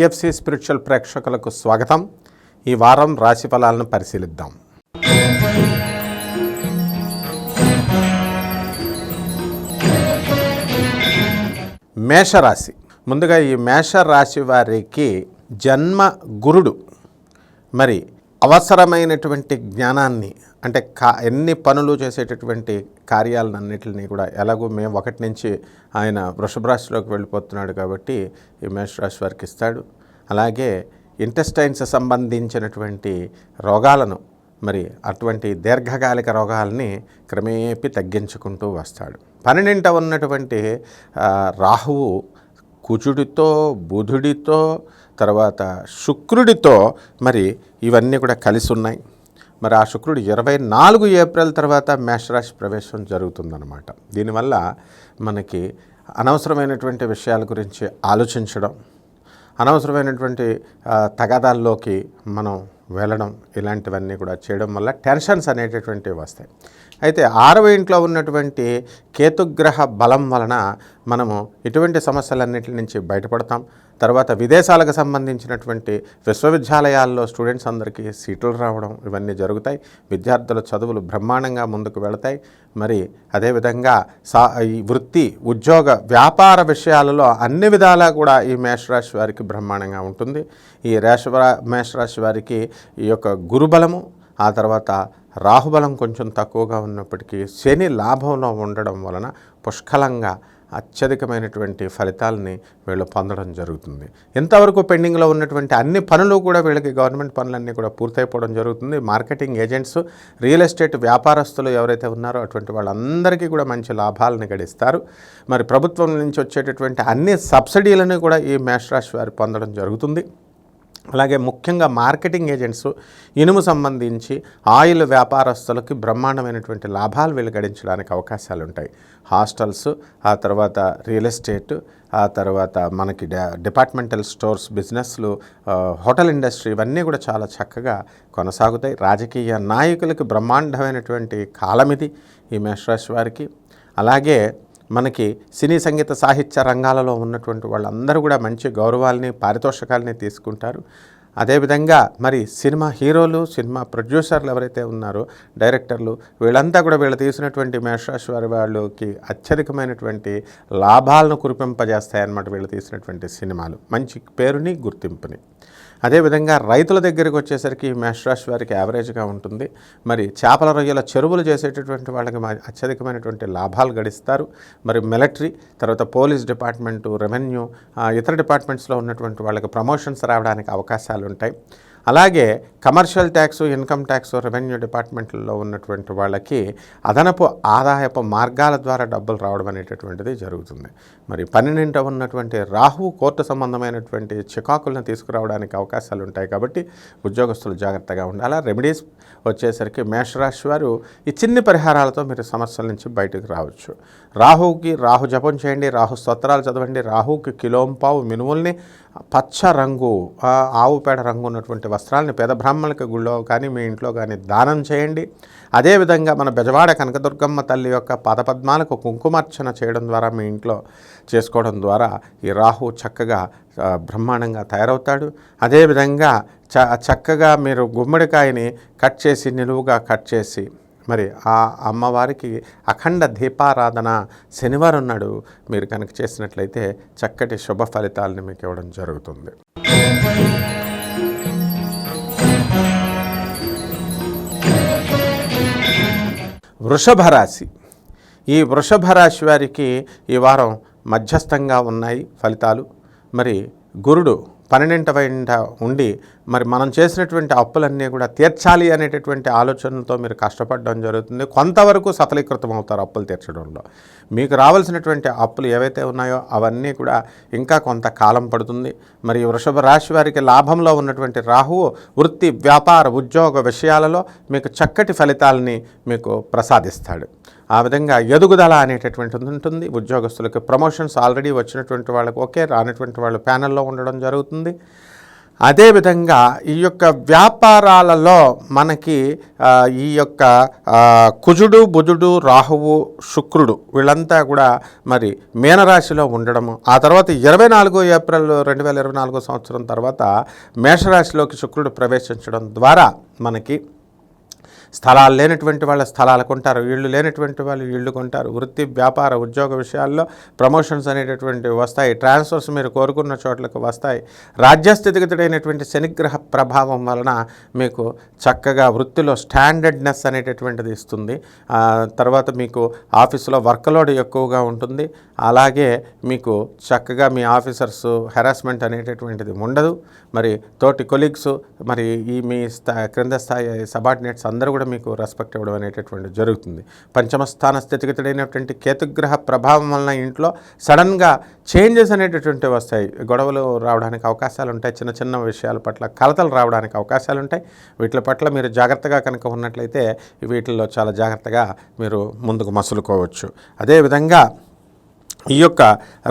IFC spiritual ప్రేక్షకులకు స్వాగతం. ఈ వారం రాశి ఫలాలను పరిశీలిద్దాం. మేషరాశి. ముందుగా ఈ మేషరాశి వారికి జన్మ గురుడు మరి అవసరమైనటువంటి జ్ఞానాన్ని అంటే ఎన్ని పనులు చేసేటటువంటి కార్యాలన్నింటినీ కూడా ఎలాగో మే 1 నుంచి ఆయన వృషభ రాశిలోకి వెళ్ళిపోతున్నాడు కాబట్టి ఈ మేషరాశి వారికి ఇస్తాడు. అలాగే ఇంటెస్టైన్స్ సంబంధించినటువంటి రోగాలను మరి అటువంటి దీర్ఘకాలిక రోగాల్ని క్రమేపీ తగ్గించుకుంటూ వస్తాడు. 12వ ఉన్నటువంటి రాహువు కుజుడితో బుధుడితో తర్వాత శుక్రుడితో మరి ఇవన్నీ కూడా కలిసి ఉన్నాయి. మరి ఆ శుక్రుడు 24 ఏప్రిల్ తర్వాత మేషరాశి ప్రవేశం జరుగుతుందన్నమాట. దీనివల్ల మనకి అనవసరమైనటువంటి విషయాల గురించి ఆలోచించడం, అనవసరమైనటువంటి తగాదాల్లోకి మనం వెళ్ళడం, ఇలాంటివన్నీ కూడా చేయడం వల్ల టెన్షన్స్ అనేటటువంటివి వస్తాయి. అయితే 6వ ఇంట్లో ఉన్నటువంటి కేతుగ్రహ బలం వలన మనము ఇటువంటి సమస్యలన్నింటి నుంచి బయటపడతాం. తర్వాత విదేశాలకు సంబంధించినటువంటి విశ్వవిద్యాలయాల్లో స్టూడెంట్స్ అందరికీ సీట్లు రావడం ఇవన్నీ జరుగుతాయి. విద్యార్థుల చదువులు బ్రహ్మాండంగా ముందుకు వెళతాయి. మరి అదేవిధంగా ఈ వృత్తి, ఉద్యోగ, వ్యాపార విషయాలలో అన్ని విధాలా కూడా ఈ మేషరాశి వారికి బ్రహ్మాండంగా ఉంటుంది. ఈ మేషరాశి వారికి ఈ యొక్క గురుబలము, ఆ తర్వాత రాహుబలం కొంచెం తక్కువగా ఉన్నప్పటికీ శని లాభంలో ఉండడం వలన పుష్కలంగా అత్యధికమైనటువంటి ఫలితాలని వీళ్ళు పొందడం జరుగుతుంది. ఇంతవరకు పెండింగ్లో ఉన్నటువంటి అన్ని పనులు కూడా వీళ్ళకి గవర్నమెంట్ పనులన్నీ కూడా పూర్తయిపోవడం జరుగుతుంది. మార్కెటింగ్ ఏజెంట్స్, రియల్ ఎస్టేట్ వ్యాపారస్తులు ఎవరైతే ఉన్నారో అటువంటి వాళ్ళందరికీ కూడా మంచి లాభాలను గడిస్తారు. మరి ప్రభుత్వం నుంచి వచ్చేటటువంటి అన్ని సబ్సిడీలను కూడా ఈ మేషరాశి వారు పొందడం జరుగుతుంది. అలాగే ముఖ్యంగా మార్కెటింగ్ ఏజెంట్స్, ఇనుము సంబంధించి ఆయిల్ వ్యాపారస్తులకి బ్రహ్మాండమైనటువంటి లాభాలు వీళ్ళు గడించడానికి అవకాశాలు ఉంటాయి. హాస్టల్స్, ఆ తర్వాత రియల్ ఎస్టేట్, ఆ తర్వాత మనకి డిపార్ట్మెంటల్ స్టోర్స్ బిజినెస్లు, హోటల్ ఇండస్ట్రీ ఇవన్నీ కూడా చాలా చక్కగా కొనసాగుతాయి. రాజకీయ నాయకులకి బ్రహ్మాండమైనటువంటి కాలం ఇది ఈ మేషరాశి వారికి. అలాగే మనకి సినీ సంగీత సాహిత్య రంగాలలో ఉన్నటువంటి వాళ్ళందరూ కూడా మంచి గౌరవాల్ని, పారితోషికాలని తీసుకుంటారు. అదేవిధంగా మరి సినిమా హీరోలు, సినిమా ప్రొడ్యూసర్లు ఎవరైతే ఉన్నారో, డైరెక్టర్లు, వీళ్ళంతా కూడా వీళ్ళు తీసినటువంటి మేషరాశి వారి వాళ్ళకి అత్యధికమైనటువంటి లాభాలను కురిపింపజేస్తాయన్నమాట. వీళ్ళు తీసినటువంటి సినిమాలు మంచి పేరుని, గుర్తింపుని. అదేవిధంగా రైతుల దగ్గరికి వచ్చేసరికి మేషరాశి వారికి యావరేజ్గా ఉంటుంది. మరి చేపల రొయ్యల చెరువులు చేసేటటువంటి వాళ్ళకి అత్యధికమైనటువంటి లాభాలు గడిస్తారు. మరి మిలిటరీ, తర్వాత పోలీస్ డిపార్ట్మెంటు, రెవెన్యూ, ఇతర డిపార్ట్మెంట్స్లో ఉన్నటువంటి వాళ్ళకి ప్రమోషన్స్ రావడానికి అవకాశాలు ఉంటాయి. అలాగే commercial tax, income tax, revenue డిపార్ట్మెంట్లలో ఉన్నటువంటి వాళ్ళకి అదనపు ఆదాయపు మార్గాల ద్వారా డబ్బులు రావడం అనేటటువంటిది జరుగుతుంది. మరి 12వ ఉన్నటువంటి రాహు కోర్టు సంబంధమైనటువంటి చికాకులను తీసుకురావడానికి అవకాశాలు ఉంటాయి. కాబట్టి ఉద్యోగస్తులు జాగ్రత్తగా ఉండాలి. రెమెడీస్ వచ్చేసరికి మేషరాశి వారు ఈ చిన్ని పరిహారాలతో మీరు సమస్యల నుంచి బయటకు రావచ్చు. రాహుకి రాహు జపం చేయండి, రాహు స్తోత్రాలు చదవండి. రాహుకి కిలోంపావు మినుముల్ని, పచ్చ రంగు ఆవు పేడ రంగు ఉన్నటువంటి వస్త్రాలని పేద బ్రాహ్మణులకి గుళ్ళో కానీ మీ ఇంట్లో కానీ దానం చేయండి. అదేవిధంగా మన బెజవాడ కనకదుర్గమ్మ తల్లి యొక్క పాదపద్మాలకు కుంకుమార్చన చేయడం ద్వారా మీ ఇంట్లో చేసుకోవడం ద్వారా ఈ రాహు చక్కగా బ్రహ్మాండంగా తయారవుతాడు. అదేవిధంగా చక్కగా మీరు గుమ్మడికాయని కట్ చేసి, నిలువుగా కట్ చేసి మరి ఆ అమ్మవారికి అఖండ దీపారాధన శనివారం నాడు మీరు కనుక చేసినట్లయితే చక్కటి శుభ ఫలితాలను మీకు ఇవ్వడం జరుగుతుంది. వృషభ రాశి. ఈ వృషభ రాశి వారికి ఈ వారం మధ్యస్థంగా ఉన్నాయి ఫలితాలు. మరి గురుడు 12వ ఉండి మరి మనం చేసినటువంటి అప్పులన్నీ కూడా తీర్చాలి అనేటటువంటి ఆలోచనలతో మీరు కష్టపడడం జరుగుతుంది. కొంతవరకు సఫలీకృతం అవుతారు అప్పులు తీర్చడంలో. మీకు రావాల్సినటువంటి అప్పులు ఏవైతే ఉన్నాయో అవన్నీ కూడా ఇంకా కొంతకాలం పడుతుంది. మరి వృషభ రాశి వారికి లాభంలో ఉన్నటువంటి రాహువు వృత్తి, వ్యాపార, ఉద్యోగ విషయాలలో మీకు చక్కటి ఫలితాలని మీకు ప్రసాదిస్తాడు. ఆ విధంగా ఎదుగుదల అనేటటువంటిది ఉంటుంది. ఉద్యోగస్తులకు ప్రమోషన్స్ ఆల్రెడీ వచ్చినటువంటి వాళ్ళకు ఓకే, రానటువంటి వాళ్ళు ప్యానెల్లో ఉండడం జరుగుతుంది. అదేవిధంగా ఈ యొక్క వ్యాపారాలలో మనకి ఈ యొక్క కుజుడు, బుధుడు, రాహువు, శుక్రుడు వీళ్ళంతా కూడా మరి మీనరాశిలో ఉండడము. ఆ తర్వాత 24 ఏప్రిల్ 2024 సంవత్సరం తర్వాత మేషరాశిలోకి శుక్రుడు ప్రవేశించడం ద్వారా మనకి స్థలాలు లేనటువంటి వాళ్ళ స్థలాలు కొంటారు, ఇళ్ళు లేనటువంటి వాళ్ళు ఇళ్ళు కొంటారు. వృత్తి, వ్యాపార, ఉద్యోగ విషయాల్లో ప్రమోషన్స్ అనేటటువంటివి వస్తాయి. ట్రాన్స్ఫర్స్ మీరు కోరుకున్న చోట్లకు వస్తాయి. రాజ్యస్థితిగతుడైనటువంటి శనిగ్రహ ప్రభావం వలన మీకు చక్కగా వృత్తిలో స్టాండర్డ్నెస్ అనేటటువంటిది ఇస్తుంది. తర్వాత మీకు ఆఫీసులో వర్క్లోడ్ ఎక్కువగా ఉంటుంది. అలాగే మీకు చక్కగా మీ ఆఫీసర్స్ హెరాస్మెంట్ అనేటటువంటిది ఉండదు. మరి తోటి కొలీగ్స్, మరి ఈ మీ క్రింద స్థాయి సబార్డినేట్స్ అందరూ కూడా మీకు రెస్పెక్ట్ ఇవ్వడం అనేటటువంటిది జరుగుతుంది. పంచమ స్థాన స్థితిగతుడైనటువంటి కేతుగ్రహ ప్రభావం వలన ఇంట్లో సడన్గా చేంజెస్ అనేటటువంటివి వస్తాయి. గొడవలు రావడానికి అవకాశాలు ఉంటాయి. చిన్న చిన్న విషయాల పట్ల కలతలు రావడానికి అవకాశాలు ఉంటాయి. వీటి పట్ల మీరు జాగ్రత్తగా కనుక ఉన్నట్లయితే వీటిల్లో చాలా జాగ్రత్తగా మీరు ముందుకు మసులుకోవచ్చు. అదేవిధంగా ఈ యొక్క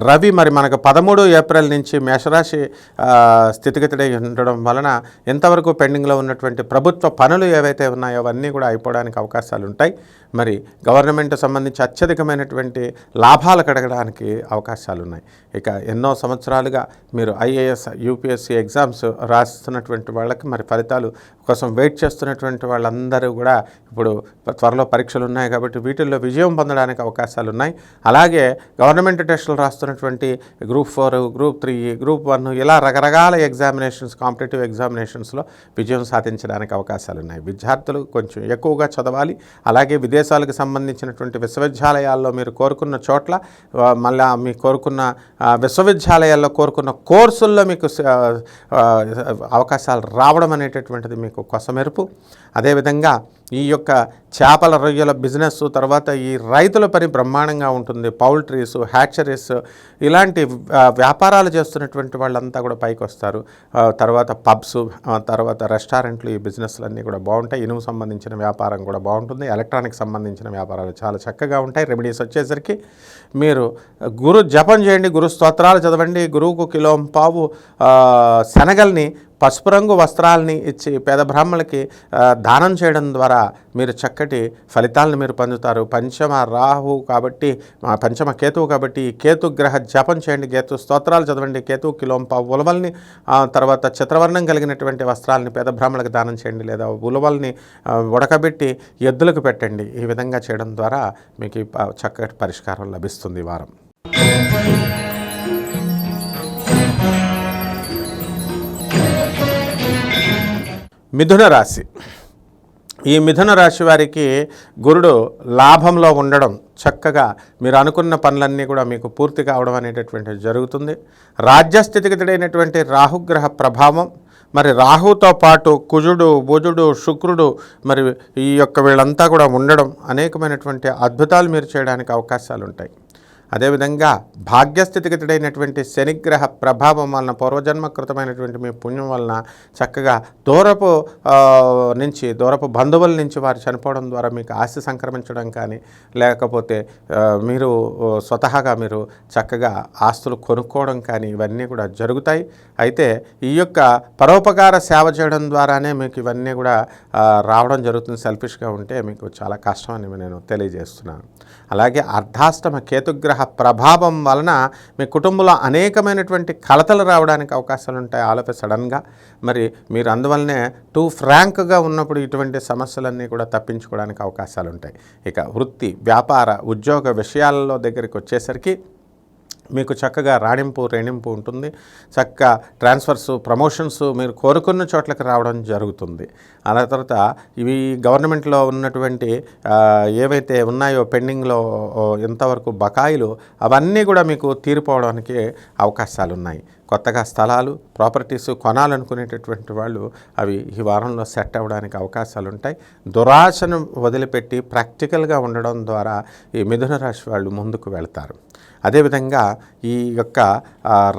రవి మరి మనకు 13 ఏప్రిల్ నుంచి మేషరాశి స్థితిగతుడై ఉండడం వలన ఎంతవరకు పెండింగ్లో ఉన్నటువంటి ప్రభుత్వ పనులు ఏవైతే ఉన్నాయో అవన్నీ కూడా అయిపోవడానికి అవకాశాలు ఉంటాయి. మరి గవర్నమెంట్ సంబంధించి అత్యధికమైనటువంటి లాభాలు కడగడానికి అవకాశాలు ఉన్నాయి. ఇక ఎన్నో సంవత్సరాలుగా మీరు ఐఏఎస్, యూపీఎస్సీ ఎగ్జామ్స్ రాస్తున్నటువంటి వాళ్ళకి మరి ఫలితాలు కోసం వెయిట్ చేస్తున్నటువంటి వాళ్ళందరూ కూడా ఇప్పుడు త్వరలో పరీక్షలు ఉన్నాయి కాబట్టి వీటిల్లో విజయం పొందడానికి అవకాశాలు ఉన్నాయి. అలాగే గవర్నమెంట్ టెస్టులు రాస్తున్నటువంటి గ్రూప్ 4, గ్రూప్ 3, గ్రూప్ 1 ఇలా రకరకాల ఎగ్జామినేషన్స్, కాంపిటేటివ్ ఎగ్జామినేషన్స్లో విజయం సాధించడానికి అవకాశాలు ఉన్నాయి. విద్యార్థులు కొంచెం ఎక్కువగా చదవాలి. అలాగే విదేశాలకు సంబంధించినటువంటి విశ్వవిద్యాలయాల్లో మీరు కోరుకున్న చోట్ల మళ్ళీ మీ కోరుకున్న విశ్వవిద్యాలయాల్లో కోరుకున్న కోర్సుల్లో మీకు అవకాశాలు రావడం అనేటటువంటిది మీకు కొసమెరుపు. అదేవిధంగా ఈ యొక్క చేపల రొయ్యల బిజినెస్, తర్వాత ఈ రైతుల పని బ్రహ్మాండంగా ఉంటుంది. పౌల్ట్రీస్, హ్యాచరీస్ ఇలాంటి వ్యాపారాలు చేస్తున్నటువంటి వాళ్ళంతా కూడా పైకి వస్తారు. తర్వాత పబ్స్, తర్వాత రెస్టారెంట్లు, ఈ బిజినెస్లన్నీ కూడా బాగుంటాయి. ఇనుము సంబంధించిన వ్యాపారం కూడా బాగుంటుంది. ఎలక్ట్రానిక్ సంబంధించిన వ్యాపారాలు చాలా చక్కగా ఉంటాయి. రెమెడీస్ వచ్చేసరికి మీరు గురు జపం చేయండి, గురు స్తోత్రాలు చదవండి. గురువుకు కిలోంపావు శనగల్ని, పసుపు రంగు వస్త్రాలని ఇచ్చి పేద బ్రాహ్మణులకి దానం చేయడం ద్వారా మీరు చక్కటి ఫలితాలను మీరు పొందుతారు. పంచమ రాహు కాబట్టి, పంచమ కేతువు కాబట్టి ఈ కేతు గ్రహ జపం చేయండి, కేతు స్తోత్రాలు చదవండి. కేతు కిలోంపావు ఉలవల్ని, తర్వాత చిత్రవర్ణం కలిగినటువంటి వస్త్రాలని పేద బ్రాహ్మణులకు దానం చేయండి, లేదా ఉలవల్ని ఉడకబెట్టి ఎద్దులకు పెట్టండి. ఈ విధంగా చేయడం ద్వారా మీకు చక్కటి పరిష్కారం లభిస్తుంది ఈ వారం. మిథున రాశి. ఈ మిథున రాశి వారికి గురుడు లాభంలో ఉండడం, చక్కగా మీరు అనుకున్న పనులన్నీ కూడా మీకు పూర్తి కావడం అనేటటువంటిది జరుగుతుంది. రాజ్యస్థితిగతుడైనటువంటి రాహుగ్రహ ప్రభావం, మరి రాహుతో పాటు కుజుడు, బుధుడు, శుక్రుడు మరి ఈ యొక్క వీళ్ళంతా కూడా ఉండడం అనేకమైనటువంటి అద్భుతాలు మీరు చేయడానికి అవకాశాలు ఉంటాయి. అదేవిధంగా భాగ్యస్థితిగతుడైనటువంటి శనిగ్రహ ప్రభావం వలన, పూర్వజన్మకృతమైనటువంటి మీ పుణ్యం వలన చక్కగా దూరపు బంధువుల నుంచి వారు చనిపోవడం ద్వారా మీకు ఆస్తి సంక్రమించడం కానీ, లేకపోతే మీరు స్వతహాగా మీరు చక్కగా ఆస్తులు కొనుక్కోవడం కానీ ఇవన్నీ కూడా జరుగుతాయి. అయితే ఈ యొక్క పరోపకార సేవ చేయడం ద్వారానే మీకు ఇవన్నీ కూడా రావడం జరుగుతుంది. సెల్ఫిష్గా ఉంటే మీకు చాలా కష్టం అని నేను తెలియజేస్తున్నాను. అలాగే అర్ధాష్టమ కేతుగ్రహ ప్రభావం వలన మీ కుటుంబంలో అనేకమైనటువంటి కలతలు రావడానికి అవకాశాలు ఉంటాయి. ఆలోపే సడన్గా మరి మీరు అందువల్లనే టూ ఫ్రాంక్గా ఉన్నప్పుడు ఇటువంటి సమస్యలన్నీ కూడా తప్పించుకోవడానికి అవకాశాలు ఉంటాయి. ఇక వృత్తి, వ్యాపార, ఉద్యోగ విషయాలలో దగ్గరికి వచ్చేసరికి మీకు చక్కగా రాణింపు, రేణింపు ఉంటుంది. చక్కగా ట్రాన్స్ఫర్స్, ప్రమోషన్స్ మీరు కోరుకున్న చోట్లకి రావడం జరుగుతుంది. అలా తర్వాత ఇవి గవర్నమెంట్లో ఉన్నటువంటి ఏవైతే ఉన్నాయో పెండింగ్లో ఎంతవరకు బకాయిలు అవన్నీ కూడా మీకు తీరిపోవడానికి అవకాశాలు ఉన్నాయి. కొత్తగా స్థలాలు, ప్రాపర్టీస్ కొనాలనుకునేటటువంటి వాళ్ళు అవి ఈ వారంలో సెట్ అవ్వడానికి అవకాశాలు ఉంటాయి. దురాశను వదిలిపెట్టి ప్రాక్టికల్గా ఉండడం ద్వారా ఈ మిథున రాశి వాళ్ళు ముందుకు వెళ్తారు. అదేవిధంగా ఈ యొక్క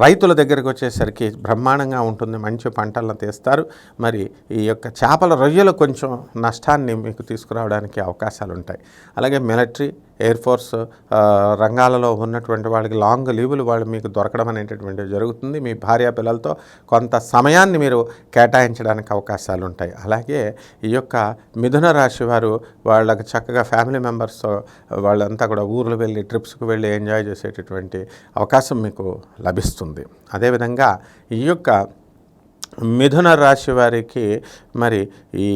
రైతుల దగ్గరికి వచ్చేసరికి బ్రహ్మాండంగా ఉంటుంది. మంచి పంటలను తీస్తారు. మరి ఈ యొక్క చేపల రొయ్యలు కొంచెం నష్టాన్ని మీకు తీసుకురావడానికి అవకాశాలు ఉంటాయి. అలాగే మిలిటరీ, ఎయిర్ ఫోర్స్ రంగాలలో ఉన్నటువంటి వాళ్ళకి లాంగ్ లీవులు వాళ్ళు మీకు దొరకడం అనేటటువంటిది జరుగుతుంది. మీ భార్య పిల్లలతో కొంత సమయాన్ని మీరు కేటాయించడానికి అవకాశాలు ఉంటాయి. అలాగే ఈ యొక్క మిథున రాశి వారు వాళ్ళకి చక్కగా ఫ్యామిలీ మెంబర్స్తో వాళ్ళంతా కూడా ఊర్లు వెళ్ళి ట్రిప్స్కి వెళ్ళి ఎంజాయ్ చేసేటటువంటి అవకాశం మీకు లభిస్తుంది. అదేవిధంగా ఈ యొక్క మిథున రాశి వారికి మరి ఈ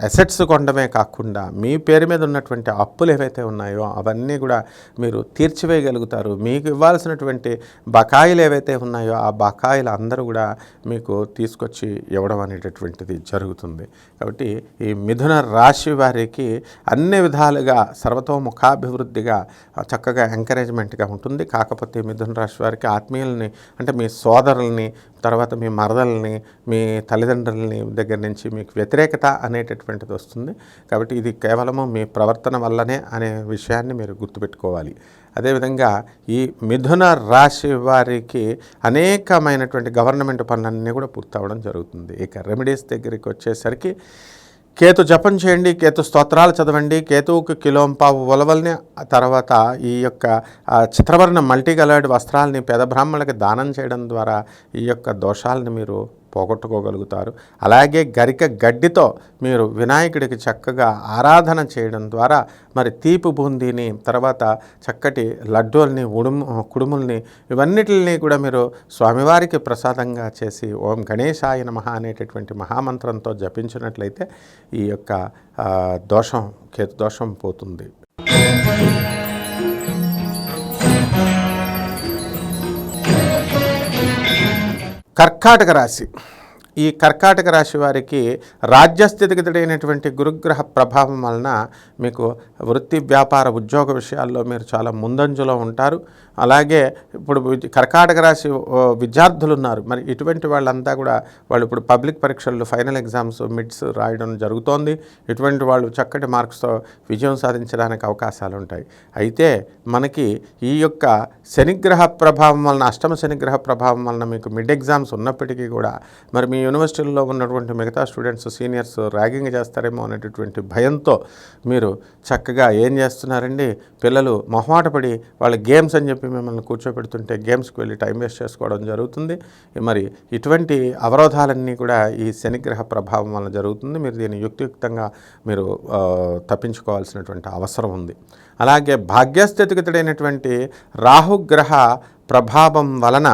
అసెట్స్ కొనడమే కాకుండా మీ పేరు మీద ఉన్నటువంటి అప్పులు ఏవైతే ఉన్నాయో అవన్నీ కూడా మీరు తీర్చివేయగలుగుతారు. మీకు ఇవ్వాల్సినటువంటి బకాయిలు ఏవైతే ఉన్నాయో ఆ బకాయిలు అందరూ కూడా మీకు తీసుకొచ్చి ఇవ్వడం అనేటటువంటిది జరుగుతుంది. కాబట్టి ఈ మిథున రాశి వారికి అన్ని విధాలుగా సర్వతోముఖాభివృద్ధిగా చక్కగా ఎంకరేజ్మెంట్గా ఉంటుంది. కాకపోతే మిథున రాశి వారికి ఆత్మీయుల్ని అంటే మీ సోదరుల్ని, తర్వాత మీ మరదల్ని, మీ తల్లిదండ్రులని దగ్గర నుంచి మీకు వ్యతిరేకత అనేటటువంటిది వస్తుంది. కాబట్టి ఇది కేవలము మీ ప్రవర్తన వల్లనే అనే విషయాన్ని మీరు గుర్తుపెట్టుకోవాలి. అదేవిధంగా ఈ మిథున రాశి వారికి అనేకమైనటువంటి గవర్నమెంట్ పనులన్నీ కూడా పూర్తవడం జరుగుతుంది. ఇక రెమెడీస్ దగ్గరికి వచ్చేసరికి కేతు జపం చేయండి, కేతు స్తోత్రాలు చదవండి, కేతువుకి కిలోంపావు ఉలవల్ని, తర్వాత ఈ యొక్క చిత్రవర్ణ మల్టీ కలర్డ్ వస్త్రాలని పేద బ్రాహ్మణులకి దానం చేయడం ద్వారా ఈ యొక్క దోషాలను మీరు పోగొట్టుకోగలుగుతారు. అలాగే గరిక గడ్డితో మీరు వినాయకుడికి చక్కగా ఆరాధన చేయడం ద్వారా మరి తీపి బూందీని, తర్వాత చక్కటి లడ్డూల్ని, కుడుముల్ని ఇవన్నిటిని కూడా మీరు స్వామివారికి ప్రసాదంగా చేసి ఓం గణేశాయ నమః అనేటటువంటి మహామంత్రంతో జపించినట్లయితే ఈ యొక్క దోషం, కేతు దోషం పోతుంది. కర్కాటక రాశి. ఈ కర్కాటక రాశి వారికి రాజ్యస్థితిగతుడైనటువంటి గురుగ్రహ ప్రభావం వలన మీకు వృత్తి, వ్యాపార, ఉద్యోగ విషయాల్లో మీరు చాలా ముందంజలో ఉంటారు. అలాగే ఇప్పుడు కర్కాటక రాశి విద్యార్థులు ఉన్నారు. మరి ఇటువంటి వాళ్ళంతా కూడా వాళ్ళు ఇప్పుడు పబ్లిక్ పరీక్షలు, ఫైనల్ ఎగ్జామ్స్, మిడ్స్ రాయడం జరుగుతోంది. ఇటువంటి వాళ్ళు చక్కటి మార్క్స్తో విజయం సాధించడానికి అవకాశాలు ఉంటాయి. అయితే మనకి ఈ యొక్క శనిగ్రహ ప్రభావం వలన, అష్టమ శనిగ్రహ ప్రభావం వలన మీకు మిడ్ ఎగ్జామ్స్ ఉన్నప్పటికీ కూడా మరి మీ యూనివర్సిటీల్లో ఉన్నటువంటి మిగతా స్టూడెంట్స్, సీనియర్స్ ర్యాగింగ్ చేస్తారేమో అనేటటువంటి భయంతో మీరు చక్కగా ఏం చేస్తున్నారండి, పిల్లలు మొహమాటపడి వాళ్ళ గేమ్స్ అని చెప్పి మిమ్మల్ని కూర్చోబెడుతుంటే గేమ్స్కి వెళ్ళి టైం వేస్ట్ చేసుకోవడం జరుగుతుంది. మరి ఇటువంటి అవరోధాలన్నీ కూడా ఈ శనిగ్రహ ప్రభావం వలన జరుగుతుంది. మీరు దీన్ని యుక్తియుక్తంగా మీరు తప్పించుకోవాల్సినటువంటి అవసరం ఉంది. అలాగే భాగ్యస్థితిగతుడైనటువంటి రాహుగ్రహ ప్రభావం వలన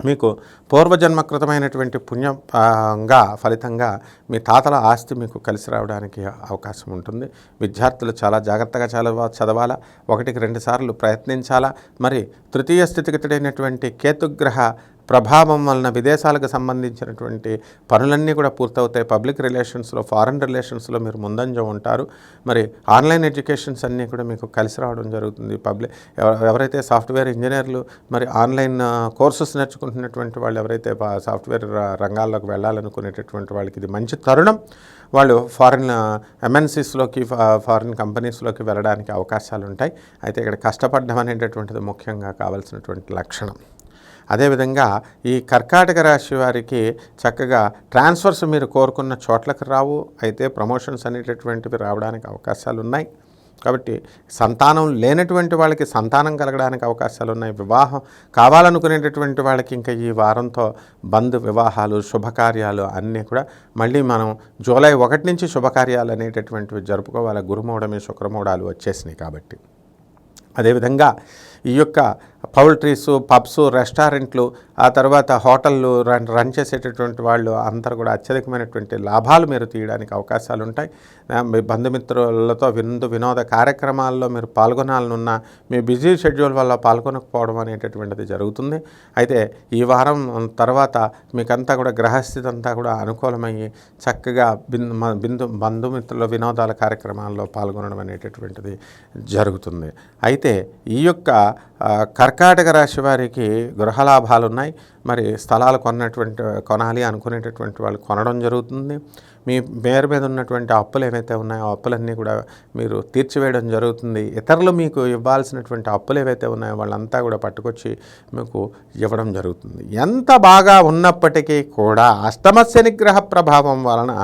మీకు పూర్వజన్మకృతమైనటువంటి పుణ్యంగా ఫలితంగా మీ తాతల ఆస్తి మీకు కలిసి రావడానికి అవకాశం ఉంటుంది. విద్యార్థులు చాలా జాగ్రత్తగా చదవాలా, 1-2 సార్లు ప్రయత్నించాలా. మరి తృతీయ స్థితిగతుడైనటువంటి కేతుగ్రహ ప్రభావం వలన విదేశాలకు సంబంధించినటువంటి పనులన్నీ కూడా పూర్తవుతాయి. పబ్లిక్ రిలేషన్స్లో, ఫారెన్ రిలేషన్స్లో మీరు ముందంజ ఉంటారు. మరి ఆన్లైన్ ఎడ్యుకేషన్స్ అన్నీ కూడా మీకు కలిసి రావడం జరుగుతుంది. ఎవరైతే సాఫ్ట్వేర్ ఇంజనీర్లు, మరి ఆన్లైన్ కోర్సెస్ నేర్చుకుంటున్నటువంటి వాళ్ళు, ఎవరైతే సాఫ్ట్వేర్ రంగాల్లోకి వెళ్ళాలనుకునేటటువంటి వాళ్ళకి ఇది మంచి తరుణం. వాళ్ళు ఫారిన్ ఎంఎన్సీస్లోకి, ఫారిన్ కంపెనీస్లోకి వెళ్ళడానికి అవకాశాలు ఉంటాయి. అయితే ఇక్కడ కష్టపడడం అనేటటువంటిది ముఖ్యంగా కావాల్సినటువంటి లక్షణం. అదేవిధంగా ఈ కర్కాటక రాశి వారికి చక్కగా ట్రాన్స్ఫర్స్ మీరు కోరుకున్న చోట్లకు రావు. అయితే ప్రమోషన్స్ అనేటటువంటివి రావడానికి అవకాశాలు ఉన్నాయి. కాబట్టి సంతానం లేనటువంటి వాళ్ళకి సంతానం కలగడానికి అవకాశాలు ఉన్నాయి. వివాహం కావాలనుకునేటటువంటి వాళ్ళకి ఇంకా ఈ వారంతో బంధు వివాహాలు, శుభకార్యాలు అన్నీ కూడా మళ్ళీ మనం జూలై 1 నుంచి శుభకార్యాలు అనేటటువంటివి జరుపుకోవాలి. గురుమూఢమి, శుక్రమూఢాలు వచ్చేసినాయి కాబట్టి. అదేవిధంగా ఈ యొక్క పౌల్ట్రీసు, పబ్స్, రెస్టారెంట్లు, ఆ తర్వాత హోటళ్ళు రన్ చేసేటటువంటి వాళ్ళు అందరూ కూడా అత్యధికమైనటువంటి లాభాలు మీరు తీయడానికి అవకాశాలు ఉంటాయి. మీ బంధుమిత్రులతో వినోద కార్యక్రమాల్లో మీరు పాల్గొనాలనున్న మీ బిజీ షెడ్యూల్ వల్ల పాల్గొనకపోవడం అనేటటువంటిది జరుగుతుంది. అయితే ఈ వారం తర్వాత మీకంతా కూడా గ్రహస్థితి అంతా కూడా అనుకూలమయ్యి చక్కగా బంధుమిత్రుల వినోదాల కార్యక్రమాల్లో పాల్గొనడం అనేటటువంటిది జరుగుతుంది. అయితే ఈ యొక్క కర్కాటక రాశి వారికి గృహలాభాలు ఉన్నాయి. మరి స్థలాలు కొనాలి అనుకునేటటువంటి వాళ్ళు కొనడం జరుగుతుంది. మీ పేరు మీద ఉన్నటువంటి అప్పులు ఏవైతే ఉన్నాయో ఆ అప్పులన్నీ కూడా మీరు తీర్చివేయడం జరుగుతుంది. ఇతరులు మీకు ఇవ్వాల్సినటువంటి అప్పులు ఏవైతే ఉన్నాయో వాళ్ళంతా కూడా పట్టుకొచ్చి మీకు ఇవ్వడం జరుగుతుంది. ఎంత బాగా ఉన్నప్పటికీ కూడా అష్టమ శనిగ్రహ ప్రభావం వలన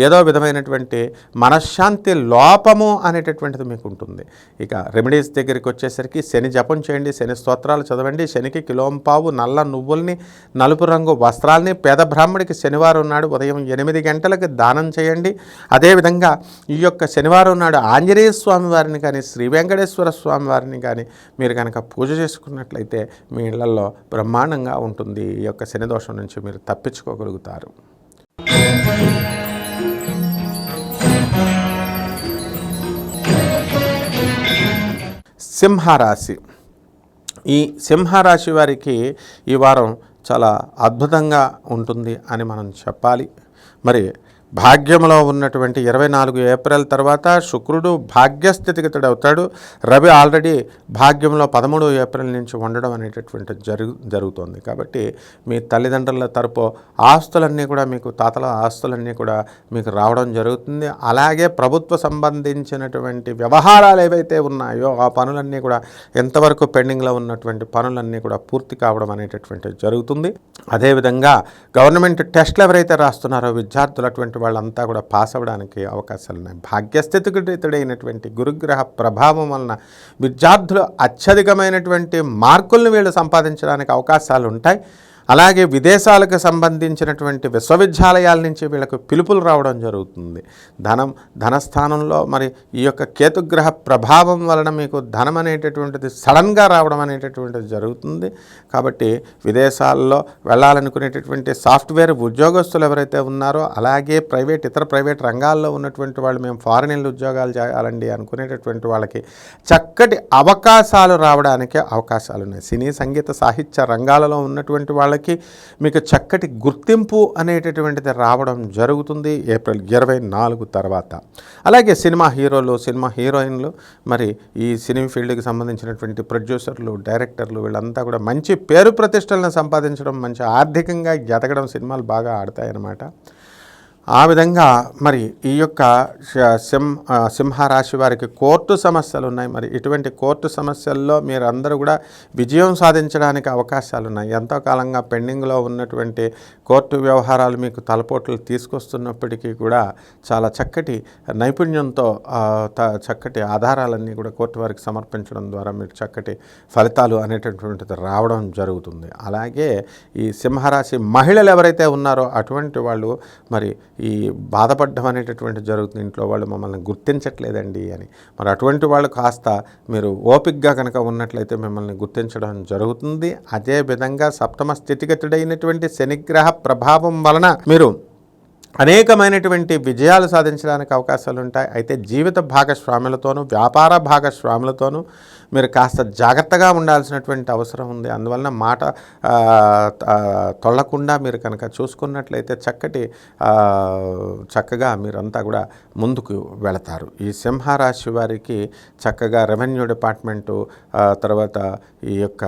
ఏదో విధమైనటువంటి మనశ్శాంతి లోపము అనేటటువంటిది మీకు ఉంటుంది. ఇక రెమెడీస్ దగ్గరికి వచ్చేసరికి శని జపం చేయండి, శని స్తోత్రాలు చదవండి, శనికి కిలోంపావు నల్ల నువ్వుల్ని, నలుపు రంగు వస్త్రాల్ని పేద బ్రాహ్మడికి శనివారం నాడు ఉదయం 8 గంటలకు దానం చేయండి. అదేవిధంగా ఈ యొక్క శనివారం నాడు ఆంజనేయ స్వామి వారిని కానీ శ్రీ వెంకటేశ్వర స్వామి వారిని కానీ మీరు కనుక పూజ చేసుకున్నట్లయితే మీ ఇళ్లలో బ్రహ్మాండంగా ఉంటుంది. ఈ యొక్క శని దోషం నుంచి మీరు తప్పించుకోగలుగుతారు. సింహరాశి. ఈ సింహరాశి వారికి ఈ వారం చాలా అద్భుతంగా ఉంటుంది అని మనం చెప్పాలి. మరి భాగ్యంలో ఉన్నటువంటి 24 ఏప్రిల్ తర్వాత శుక్రుడు భాగ్యస్థితిగతుడు అవుతాడు. రవి ఆల్రెడీ భాగ్యంలో 13 ఏప్రిల్ నుంచి ఉండడం అనేటటువంటి జరుగుతుంది. కాబట్టి మీ తల్లిదండ్రుల తరపు ఆస్తులన్నీ కూడా మీకు తాతల ఆస్తులన్నీ కూడా మీకు రావడం జరుగుతుంది. అలాగే ప్రభుత్వ సంబంధించినటువంటి వ్యవహారాలు ఏవైతే ఉన్నాయో ఆ పనులన్నీ కూడా ఎంతవరకు పెండింగ్లో ఉన్నటువంటి పనులన్నీ కూడా పూర్తి కావడం అనేటటువంటి జరుగుతుంది. అదేవిధంగా గవర్నమెంట్ టెస్టులు ఎవరైతే రాస్తున్నారో విద్యార్థులు అటువంటి వాళ్ళంతా కూడా పాస్ అవ్వడానికి అవకాశాలు ఉన్నాయి. భాగ్యస్థితిగతుడైనటువంటి గురుగ్రహ ప్రభావం వలన విద్యార్థులు అత్యధికమైనటువంటి మార్కులను వీళ్ళు సంపాదించడానికి అవకాశాలు ఉంటాయి. అలాగే విదేశాలకు సంబంధించినటువంటి విశ్వవిద్యాలయాల నుంచి వీళ్ళకు పిలుపులు రావడం జరుగుతుంది. ధనస్థానంలో మరి ఈ యొక్క కేతుగ్రహ ప్రభావం వలన మీకు ధనం అనేటటువంటిది సడన్గా రావడం అనేటటువంటిది జరుగుతుంది. కాబట్టి విదేశాల్లో వెళ్ళాలనుకునేటటువంటి సాఫ్ట్వేర్ ఉద్యోగస్తులు ఎవరైతే ఉన్నారో అలాగే ఇతర ప్రైవేట్ రంగాల్లో ఉన్నటువంటి వాళ్ళు మేము ఫారిన్ వెళ్ళి ఉద్యోగాలు చేయాలండి అనుకునేటటువంటి వాళ్ళకి చక్కటి అవకాశాలు రావడానికి అవకాశాలు ఉన్నాయి. సినీ సంగీత సాహిత్య రంగాలలో ఉన్నటువంటి వాళ్ళకి మీకు చక్కటి గుర్తింపు అనేటటువంటిది రావడం జరుగుతుంది ఏప్రిల్ 24 తర్వాత. అలాగే సినిమా హీరోలు, సినిమా హీరోయిన్లు, మరి ఈ సినిమా ఫీల్డ్కి సంబంధించినటువంటి ప్రొడ్యూసర్లు, డైరెక్టర్లు వీళ్ళంతా కూడా మంచి పేరు ప్రతిష్టలను సంపాదించడం, మంచి ఆర్థికంగా ఎదగడం, సినిమాలు బాగా ఆడతాయన్నమాట. ఆ విధంగా మరి ఈ యొక్క సింహరాశి వారికి కోర్టు సమస్యలు ఉన్నాయి. మరి ఇటువంటి కోర్టు సమస్యల్లో మీరు అందరూ కూడా విజయం సాధించడానికి అవకాశాలు ఉన్నాయి. ఎంతో కాలంగా పెండింగ్లో ఉన్నటువంటి కోర్టు వ్యవహారాలు మీకు తలపోట్లు తీసుకొస్తున్నప్పటికీ కూడా చాలా చక్కటి నైపుణ్యంతో చక్కటి ఆధారాలన్నీ కూడా కోర్టు వారికి సమర్పించడం ద్వారా మీరు చక్కటి ఫలితాలు అనేటటువంటిది రావడం జరుగుతుంది. అలాగే ఈ సింహరాశి మహిళలు ఎవరైతే ఉన్నారో అటువంటి వాళ్ళు మరి ఈ బాధపడడం అనేటటువంటి జరుగుతుంది. ఇంట్లో వాళ్ళు మమ్మల్ని గుర్తించట్లేదండి అని. మరి అటువంటి వాళ్ళు కాస్త మీరు ఓపికగా కనుక ఉన్నట్లయితే మిమ్మల్ని గుర్తించడం జరుగుతుంది. అదే విధంగా సప్తమ స్థితిగతుడైనటువంటి శనిగ్రహ ప్రభావం వలన మీరు అనేకమైనటువంటి విజయాలు సాధించడానికి అవకాశాలు ఉంటాయి. అయితే జీవిత భాగస్వాములతోనూ వ్యాపార భాగస్వాములతోనూ మీరు కాస్త జాగ్రత్తగా ఉండాల్సినటువంటి అవసరం ఉంది. అందువలన మాట తొల్లకుండా మీరు కనుక చూసుకున్నట్లయితే చక్కగా మీరంతా కూడా ముందుకు వెళతారు. ఈ సింహరాశి వారికి చక్కగా రెవెన్యూ డిపార్ట్మెంటు, తర్వాత ఈ యొక్క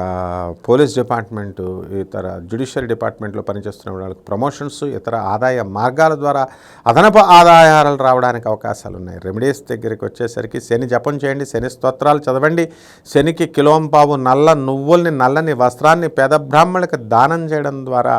పోలీస్ డిపార్ట్మెంటు, ఇతర జ్యుడిషియరీ డిపార్ట్మెంట్లో పనిచేస్తున్న వాళ్ళకి ప్రమోషన్స్, ఇతర ఆదాయ మార్గాల ద్వారా అదనపు ఆదాయాలు రావడానికి అవకాశాలు ఉన్నాయి. రెమెడీస్ దగ్గరికి వచ్చేసరికి శని జపం చేయండి, శని స్తోత్రాలు చదవండి, శనికి కిలోంపావు నల్ల నువ్వుల్ని, నల్లని వస్త్రాన్ని పేద బ్రాహ్మణులకు దానం చేయడం ద్వారా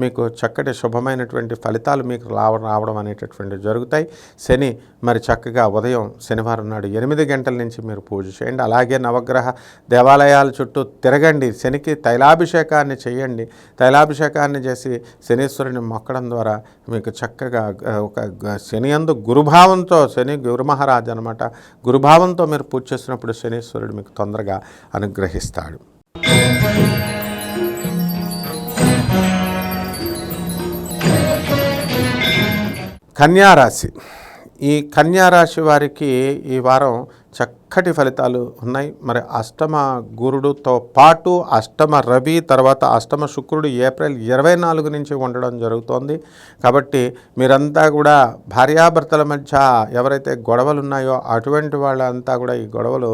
మీకు చక్కటి శుభమైనటువంటి ఫలితాలు మీకు రావడం అనేటటువంటి జరుగుతాయి. శని మరి చక్కగా ఉదయం శనివారం నాడు 8 గంటల నుంచి మీరు పూజ చేయండి. అలాగే నవగ్రహ దేవాలయాల చుట్టూ తిరగండి. శనికి తైలాభిషేకాన్ని చేయండి. తైలాభిషేకాన్ని చేసి శనీశ్వరుని మొక్కడం ద్వారా మీకు చక్కగా ఒక శని యందు గురుభావంతో, శని గురు మహారాజు అనమాట, గురుభావంతో మీరు పూజ చేసినప్పుడు శనీశ్వరుడు మీకు తొందరగా అనుగ్రహిస్తాడు. కన్యారాశి. ఈ కన్యారాశి వారికి ఈ వారం చక్కటి ఫలితాలు ఉన్నాయి. మరి అష్టమ గురుడుతో పాటు అష్టమ రవి, తర్వాత అష్టమ శుక్రుడు ఏప్రిల్ 24 నుంచి ఉండడం జరుగుతోంది. కాబట్టి మీరంతా కూడా భార్యాభర్తల మధ్య ఎవరైతే గొడవలు ఉన్నాయో అటువంటి వాళ్ళంతా కూడా ఈ గొడవలు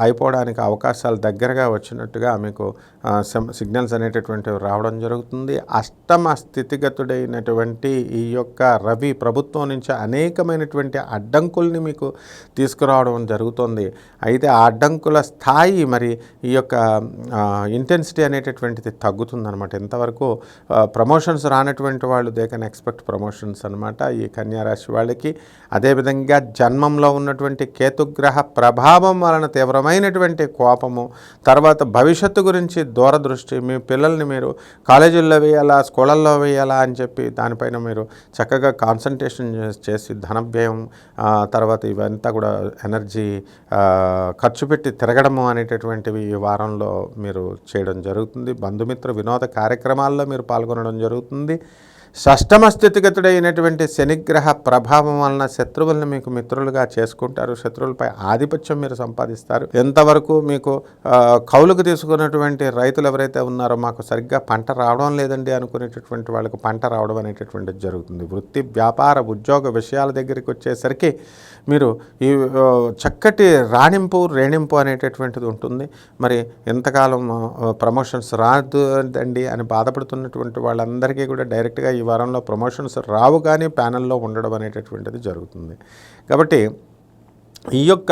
అయిపోవడానికి అవకాశాలు దగ్గరగా వచ్చినట్టుగా మీకు సిగ్నల్స్ అనేటటువంటివి రావడం జరుగుతుంది. అష్టమ స్థితిగతుడైనటువంటి ఈ యొక్క రవి ప్రభుత్వం నుంచి అనేకమైనటువంటి అడ్డంకుల్ని మీకు తీసుకురావడం జరుగుతుంది. అయితే ఆ అడ్డంకుల స్థాయి మరి ఈ యొక్క ఇంటెన్సిటీ అనేటటువంటిది తగ్గుతుందన్నమాట. ఇంతవరకు ప్రమోషన్స్ రానటువంటి వాళ్ళు దే కెన్ ఎక్స్పెక్ట్ ప్రమోషన్స్ అనమాట ఈ కన్యారాశి వాళ్ళకి. అదేవిధంగా జన్మంలో ఉన్నటువంటి కేతుగ్రహ ప్రభావం వలన తీవ్రమైనటువంటి కోపము, తర్వాత భవిష్యత్తు గురించి దూరదృష్టి, మీ పిల్లల్ని మీరు కాలేజీల్లో వేయాలా స్కూళ్ళల్లో వేయాలా అని చెప్పి దానిపైన మీరు చక్కగా కాన్సన్ట్రేషన్ చేసి ధనవ్యయం, తర్వాత ఇవంతా కూడా ఎనర్జీ ఖర్చు పెట్టి తిరగడము అనేటటువంటివి ఈ వారంలో మీరు చేయడం జరుగుతుంది. బంధుమిత్ర వినోద కార్యక్రమాల్లో మీరు పాల్గొనడం జరుగుతుంది. షష్టమ స్థితిగతుడైనటువంటి శనిగ్రహ ప్రభావం వలన శత్రువులను మీకు మిత్రులుగా చేసుకుంటారు. శత్రువులపై ఆధిపత్యం మీరు సంపాదిస్తారు. ఎంతవరకు మీకు కౌలుకు తీసుకున్నటువంటి రైతులు ఎవరైతే ఉన్నారో మాకు సరిగ్గా పంట రావడం లేదండి అనుకునేటటువంటి వాళ్ళకు పంట రావడం అనేటటువంటిది జరుగుతుంది. వృత్తి వ్యాపార ఉద్యోగ విషయాల దగ్గరికి వచ్చేసరికి మీరు ఈ చక్కటి రాణింపు రేణింపు అనేటటువంటిది ఉంటుంది. మరి ఎంతకాలం ప్రమోషన్స్ రాదండి అని బాధపడుతున్నటువంటి వాళ్ళందరికీ కూడా డైరెక్ట్గా ఈ వారంలో ప్రమోషన్స్ రావు, కానీ ప్యానెల్లో ఉండడం అనేటటువంటిది జరుగుతుంది. కాబట్టి ఈ యొక్క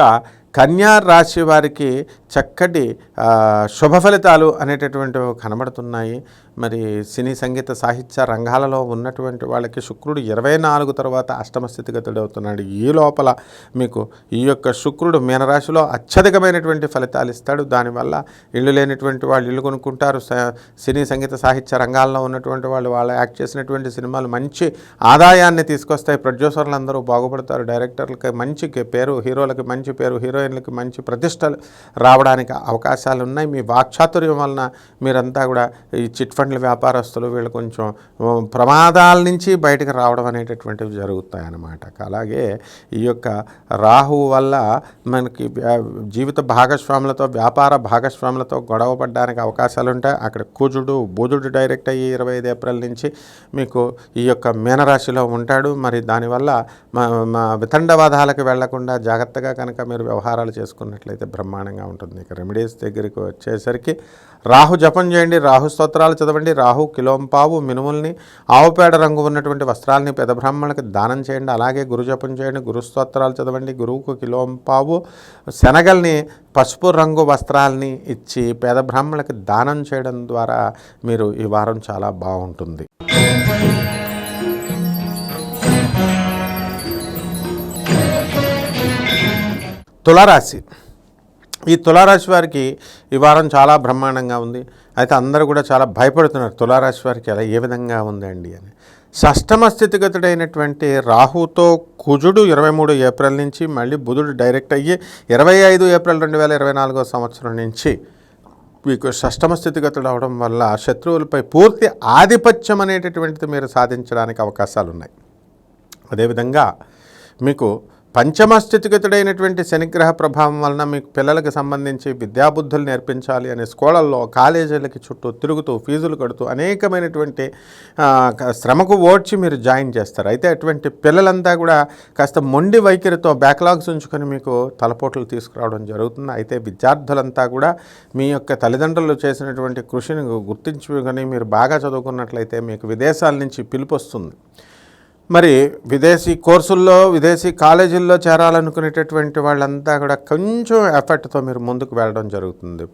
కన్యా రాశి వారికి చక్కటి శుభ ఫలితాలు అనేటటువంటివి కనబడుతున్నాయి. మరి సినీ సంగీత సాహిత్య రంగాలలో ఉన్నటువంటి వాళ్ళకి శుక్రుడు 24 తర్వాత అష్టమ స్థితిగతుడు అవుతున్నాడు. ఈ లోపల మీకు ఈ యొక్క శుక్రుడు మీనరాశిలో అత్యధికమైనటువంటి ఫలితాలు ఇస్తాడు. దానివల్ల ఇల్లు లేనటువంటి వాళ్ళు ఇల్లు కొనుక్కుంటారు. సినీ సంగీత సాహిత్య రంగాల్లో ఉన్నటువంటి వాళ్ళు యాక్ట్ చేసినటువంటి సినిమాలు మంచి ఆదాయాన్ని తీసుకొస్తాయి. ప్రొడ్యూసర్లు అందరూ బాగుపడతారు. డైరెక్టర్లకి మంచి పేరు, హీరోలకి మంచి పేరు, హీరోయిన్లకి మంచి ప్రతిష్టలు రావడానికి అవకాశాలు ఉన్నాయి. మీ వాక్చాతుర్యం వలన మీరంతా కూడా ఈ చిట్ ఫండ్ల వ్యాపారస్తులు వీళ్ళు కొంచెం ప్రమాదాల నుంచి బయటకు రావడం అనేటటువంటివి జరుగుతాయి అన్నమాట. అలాగే ఈ యొక్క రాహువు వల్ల మనకి జీవిత భాగస్వాములతో, వ్యాపార భాగస్వాములతో గొడవ పడడానికి అవకాశాలు ఉంటాయి. అక్కడ కుజుడు బుధుడు డైరెక్ట్ అయ్యి 25 ఏప్రిల్ నుంచి మీకు ఈ యొక్క మీనరాశిలో ఉంటాడు. మరి దానివల్ల మా వితండవాదాలకు వెళ్లకుండా జాగ్రత్తగా కనుక మీరు వ్యవహారాలు చేసుకున్నట్లయితే బ్రహ్మాండంగా ఉంటుంది. ఇక రెమెడీస్ దగ్గరికి వచ్చేసరికి రాహు జపం చేయండి, రాహు స్తోత్రాలు చదవండి. రాహు కిలోంపావు మినుముల్ని, ఆవుపేడ రంగు ఉన్నటువంటి వస్త్రాలని పేద బ్రాహ్మణులకు దానం చేయండి. అలాగే గురు జపం చేయండి, గురు స్తోత్రాలు చదవండి. గురువుకు కిలోంపావు శనగల్ని, పసుపు రంగు వస్త్రాలని ఇచ్చి పేద బ్రాహ్మణులకు దానం చేయడం ద్వారా మీరు ఈ వారం చాలా బాగుంటుంది. తులారాశి. ఈ తులారాశి వారికి ఈ వారం చాలా బ్రహ్మాండంగా ఉంది. అయితే అందరూ కూడా చాలా భయపడుతున్నారు తులారాశి వారికి ఎలా ఏ విధంగా ఉందండి అని. షష్టమ స్థితిగతుడైనటువంటి రాహుతో కుజుడు 23 ఏప్రిల్ నుంచి, మళ్ళీ బుధుడు డైరెక్ట్ అయ్యి 25 ఏప్రిల్ 2024 సంవత్సరం నుంచి మీకు షష్టమ స్థితిగతులు అవడం వల్ల శత్రువులపై పూర్తి ఆధిపత్యం అనేటటువంటిది మీరు సాధించడానికి అవకాశాలు ఉన్నాయి. అదేవిధంగా మీకు పంచమ స్థితిగతుడైనటువంటి శనిగ్రహ ప్రభావం వలన మీకు పిల్లలకు సంబంధించి విద్యాబుద్ధులు నేర్పించాలి అనే స్కూళ్ళల్లో కాలేజీలకి చుట్టూ తిరుగుతూ ఫీజులు కడుతూ అనేకమైనటువంటి శ్రమకు ఓడ్చి మీరు జాయిన్ చేస్తారు. అయితే అటువంటి పిల్లలంతా కూడా కాస్త మొండి వైఖరితో బ్యాక్లాగ్స్ ఉంచుకొని మీకు తలపోట్లు తీసుకురావడం జరుగుతుంది. అయితే విద్యార్థులంతా కూడా మీ యొక్క తల్లిదండ్రులు చేసినటువంటి కృషిని గుర్తించుకొని మీరు బాగా చదువుకున్నట్లయితే మీకు విదేశాల నుంచి పిలుపు వస్తుంది. మరి విదేశీ కోర్సుల్లో, విదేశీ కాలేజీల్లో చేరాలనుకునేటటువంటి వాళ్ళంతా కూడా కొంచెం ఎఫర్ట్తో మీరు ముందుకు వెళ్ళడం జరుగుతుంది.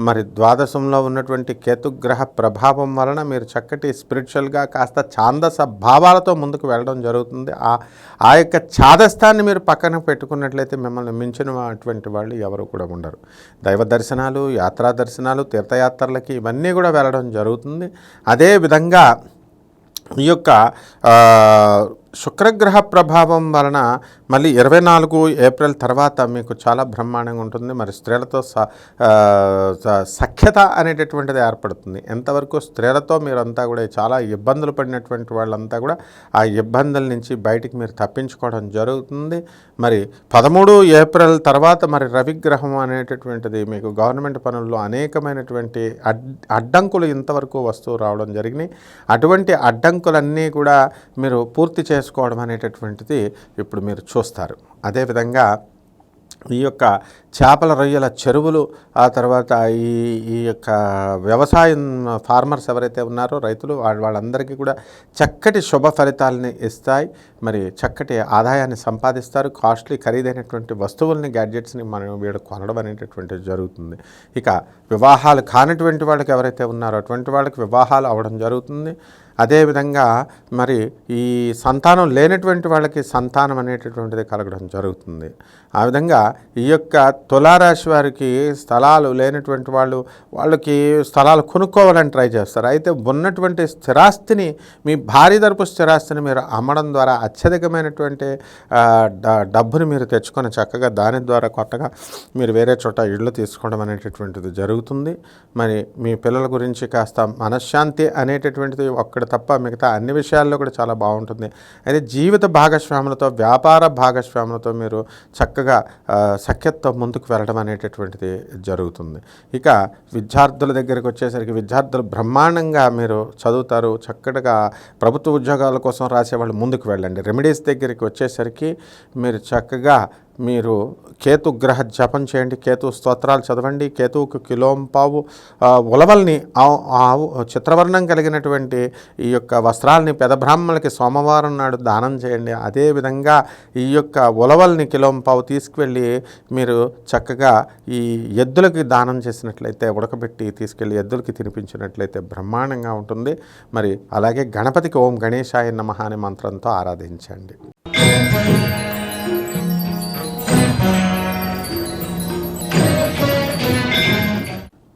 మరి ద్వాదశంలో ఉన్నటువంటి కేతుగ్రహ ప్రభావం వలన మీరు చక్కటి స్పిరిచువల్గా కాస్త ఛాందస భావాలతో ముందుకు వెళ్ళడం జరుగుతుంది. ఆ యొక్క ఛాదస్థాన్ని మీరు పక్కన పెట్టుకున్నట్లయితే మిమ్మల్ని మించిన అటువంటి వాళ్ళు ఎవరు కూడా ఉండరు. దైవ దర్శనాలు, యాత్రా దర్శనాలు, తీర్థయాత్రలకి ఇవన్నీ కూడా వెళ్ళడం జరుగుతుంది. అదేవిధంగా ఈ యొక్క శుక్రగ్రహ ప్రభావం వలన మళ్ళీ 24 ఏప్రిల్ తర్వాత మీకు చాలా బ్రహ్మాండంగా ఉంటుంది. మరి స్త్రీలతో సఖ్యత అనేటటువంటిది ఏర్పడుతుంది. ఎంతవరకు స్త్రీలతో మీరంతా కూడా చాలా ఇబ్బందులు పడినటువంటి వాళ్ళంతా కూడా ఆ ఇబ్బందుల నుంచి బయటికి మీరు తప్పించుకోవడం జరుగుతుంది. మరి 13 ఏప్రిల్ తర్వాత మరి రవిగ్రహం అనేటటువంటిది మీకు గవర్నమెంట్ పనుల్లో అనేకమైనటువంటి అడ్డంకులు ఇంతవరకు వస్తూ రావడం జరిగినాయి. అటువంటి అడ్డంకులన్నీ కూడా మీరు పూర్తి చేసుకోవడం అనేటటువంటిది ఇప్పుడు మీరు చూస్తారు. అదేవిధంగా ఈ యొక్క చేపల రొయ్యల చెరువులు, ఆ తర్వాత ఈ యొక్క వ్యవసాయం ఫార్మర్స్ ఎవరైతే ఉన్నారో రైతులు వాళ్ళందరికీ కూడా చక్కటి శుభ ఫలితాలని ఇస్తాయి. మరి చక్కటి ఆదాయాన్ని సంపాదిస్తారు. కాస్ట్లీ ఖరీదైనటువంటి వస్తువుల్ని, గ్యాడ్జెట్స్ని మనం వీడు కొనడం అనేటటువంటిది జరుగుతుంది. ఇక వివాహాలు కానిటువంటి వాళ్ళకి ఎవరైతే ఉన్నారో అటువంటి వాళ్ళకి వివాహాలు అవ్వడం జరుగుతుంది. అదేవిధంగా మరి ఈ సంతానం లేనటువంటి వాళ్ళకి సంతానం అనేటటువంటిది కలగడం జరుగుతుంది. ఆ విధంగా ఈ యొక్క తులారాశి వారికి స్థలాలు లేనటువంటి వాళ్ళకి స్థలాలు కొనుక్కోవాలని ట్రై చేస్తారు. అయితే ఉన్నటువంటి స్థిరాస్తిని, మీ భారీ తరపు స్థిరాస్తిని మీరు అమ్మడం ద్వారా అత్యధికమైనటువంటి డబ్బుని మీరు తెచ్చుకొని చక్కగా దాని ద్వారా కొత్తగా మీరు వేరే చోట ఇళ్ళు తీసుకోవడం అనేటటువంటిది జరుగుతుంది. మరి మీ పిల్లల గురించి కాస్త మనశ్శాంతి అనేటటువంటిది ఒక్కడ తప్ప మిగతా అన్ని విషయాల్లో కూడా చాలా బాగుంటుంది. అయితే జీవిత భాగస్వాములతో, వ్యాపార భాగస్వాములతో మీరు చక్కగా సఖ్యతతో ముందుకు వెళ్ళడం అనేటటువంటిది జరుగుతుంది. ఇక విద్యార్థుల దగ్గరికి వచ్చేసరికి విద్యార్థులు బ్రహ్మాండంగా మీరు చదువుతారు. చక్కగా ప్రభుత్వ ఉద్యోగాల కోసం రాసేవాళ్ళు ముందుకు వెళ్ళండి. రెమెడీస్ దగ్గరికి వచ్చేసరికి మీరు చక్కగా మీరు కేతు గ్రహ జపం చేయండి, కేతు స్తోత్రాలు చదవండి. కేతువుకు కిలోంపావు ఉలవల్ని, చిత్రవర్ణం కలిగినటువంటి ఈ యొక్క వస్త్రాలని పెదబ్రాహ్మణులకి సోమవారం నాడు దానం చేయండి. అదేవిధంగా ఈ యొక్క ఉలవల్ని కిలోంపావు తీసుకువెళ్ళి మీరు చక్కగా ఈ ఎద్దులకి దానం చేసినట్లయితే, ఉడకబెట్టి తీసుకెళ్ళి ఎద్దులకి తినిపించినట్లయితే బ్రహ్మాండంగా ఉంటుంది. మరి అలాగే గణపతికి ఓం గణేశాయ నమః అనే మంత్రంతో ఆరాధించండి.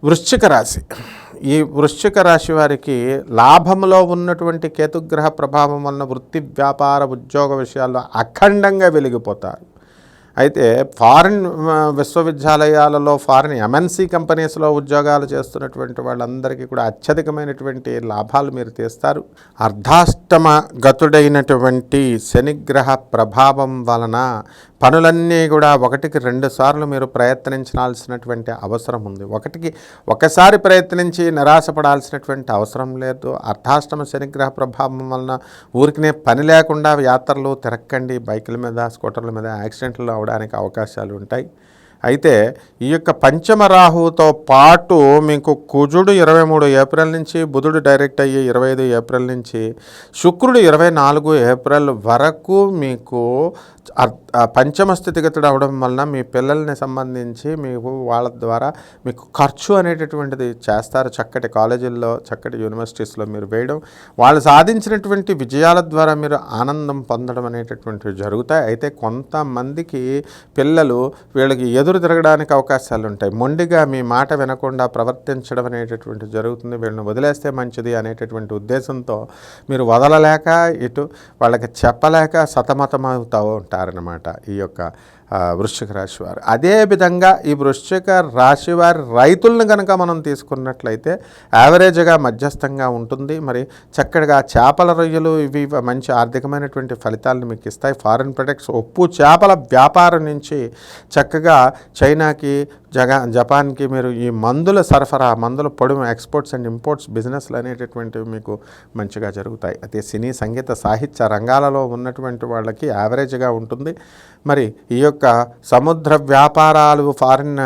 వృశ్చిక రాశి. ఈ వృశ్చిక రాశి వారికి లాభంలో ఉన్నటువంటి కేతుగ్రహ ప్రభావం వలన వృత్తి, వ్యాపార, ఉద్యోగ విషయాల్లో అఖండంగా వెలిగిపోతారు. అయితే ఫారిన్ విశ్వవిద్యాలయాలలో, ఫారిన్ ఎంఎన్సీ కంపెనీస్లో ఉద్యోగాలు చేస్తున్నటువంటి వాళ్ళందరికీ కూడా అత్యధికమైనటువంటి లాభాలు మీరు తీస్తారు. అర్ధాష్టమ గతుడైనటువంటి శనిగ్రహ ప్రభావం వలన పనులన్నీ కూడా 1కి 2 సార్లు మీరు ప్రయత్నించాల్సినటువంటి అవసరం ఉంది. ఒకసారి ప్రయత్నించి నిరాశపడాల్సినటువంటి అవసరం లేదు. అర్ధాష్టమ శనిగ్రహ ప్రభావం వలన ఊరికినే పని లేకుండా యాత్రలు తిరక్కండి. బైకుల మీద, స్కూటర్ల మీద యాక్సిడెంట్లు అవడానికి అవకాశాలు ఉంటాయి. అయితే ఈ యొక్క పంచమ రాహువుతో పాటు మీకు కుజుడు 23 ఏప్రిల్ నుంచి, బుధుడు డైరెక్ట్ అయ్యి 25 ఏప్రిల్ నుంచి, శుక్రుడు 24 ఏప్రిల్ వరకు మీకు పంచమ స్థితిగతుడు అవడం వలన మీ పిల్లల్ని సంబంధించి మీకు వాళ్ళ ద్వారా మీకు ఖర్చు అనేటటువంటిది చేస్తారు. చక్కటి కాలేజీల్లో, చక్కటి యూనివర్సిటీస్లో మీరు వేయడం, వాళ్ళు సాధించినటువంటి విజయాల ద్వారా మీరు ఆనందం పొందడం అనేటటువంటివి జరుగుతాయి. అయితే కొంతమందికి పిల్లలు వీళ్ళకి ఎదురు తిరగడానికి అవకాశాలు ఉంటాయి. మొండిగా మీ మాట వినకుండా ప్రవర్తించడం అనేటటువంటిది జరుగుతుంది. వీళ్ళని వదిలేస్తే మంచిది అనేటటువంటి ఉద్దేశంతో మీరు వదలలేక, ఇటు వాళ్ళకి చెప్పలేక సతమతమవుతూ ఉంటారన్నమాట ఈ యొక్క వృశ్చిక రాశి వారు. అదేవిధంగా ఈ వృశ్చిక రాశి వారి రైతులను కనుక మనం తీసుకున్నట్లయితే యావరేజ్గా మధ్యస్థంగా ఉంటుంది. మరి చక్కగా చేపల రొయ్యలు ఇవి మంచి ఆర్థికమైనటువంటి ఫలితాలను మీకు ఇస్తాయి. ఫారిన్ ప్రొడక్ట్స్, ఉప్పు చేపల వ్యాపారం నుంచి చక్కగా చైనాకి, జపాన్కి మీరు ఈ మందుల సరఫరా, మందుల పొడుము, ఎక్స్పోర్ట్స్ అండ్ ఇంపోర్ట్స్ బిజినెస్లు అనేటటువంటివి మీకు మంచిగా జరుగుతాయి. అయితే సినీ, సంగీత, సాహిత్య రంగాలలో ఉన్నటువంటి వాళ్ళకి యావరేజ్గా ఉంటుంది. మరి ఈ యొక్క సముద్ర వ్యాపారాలు, ఫారిన్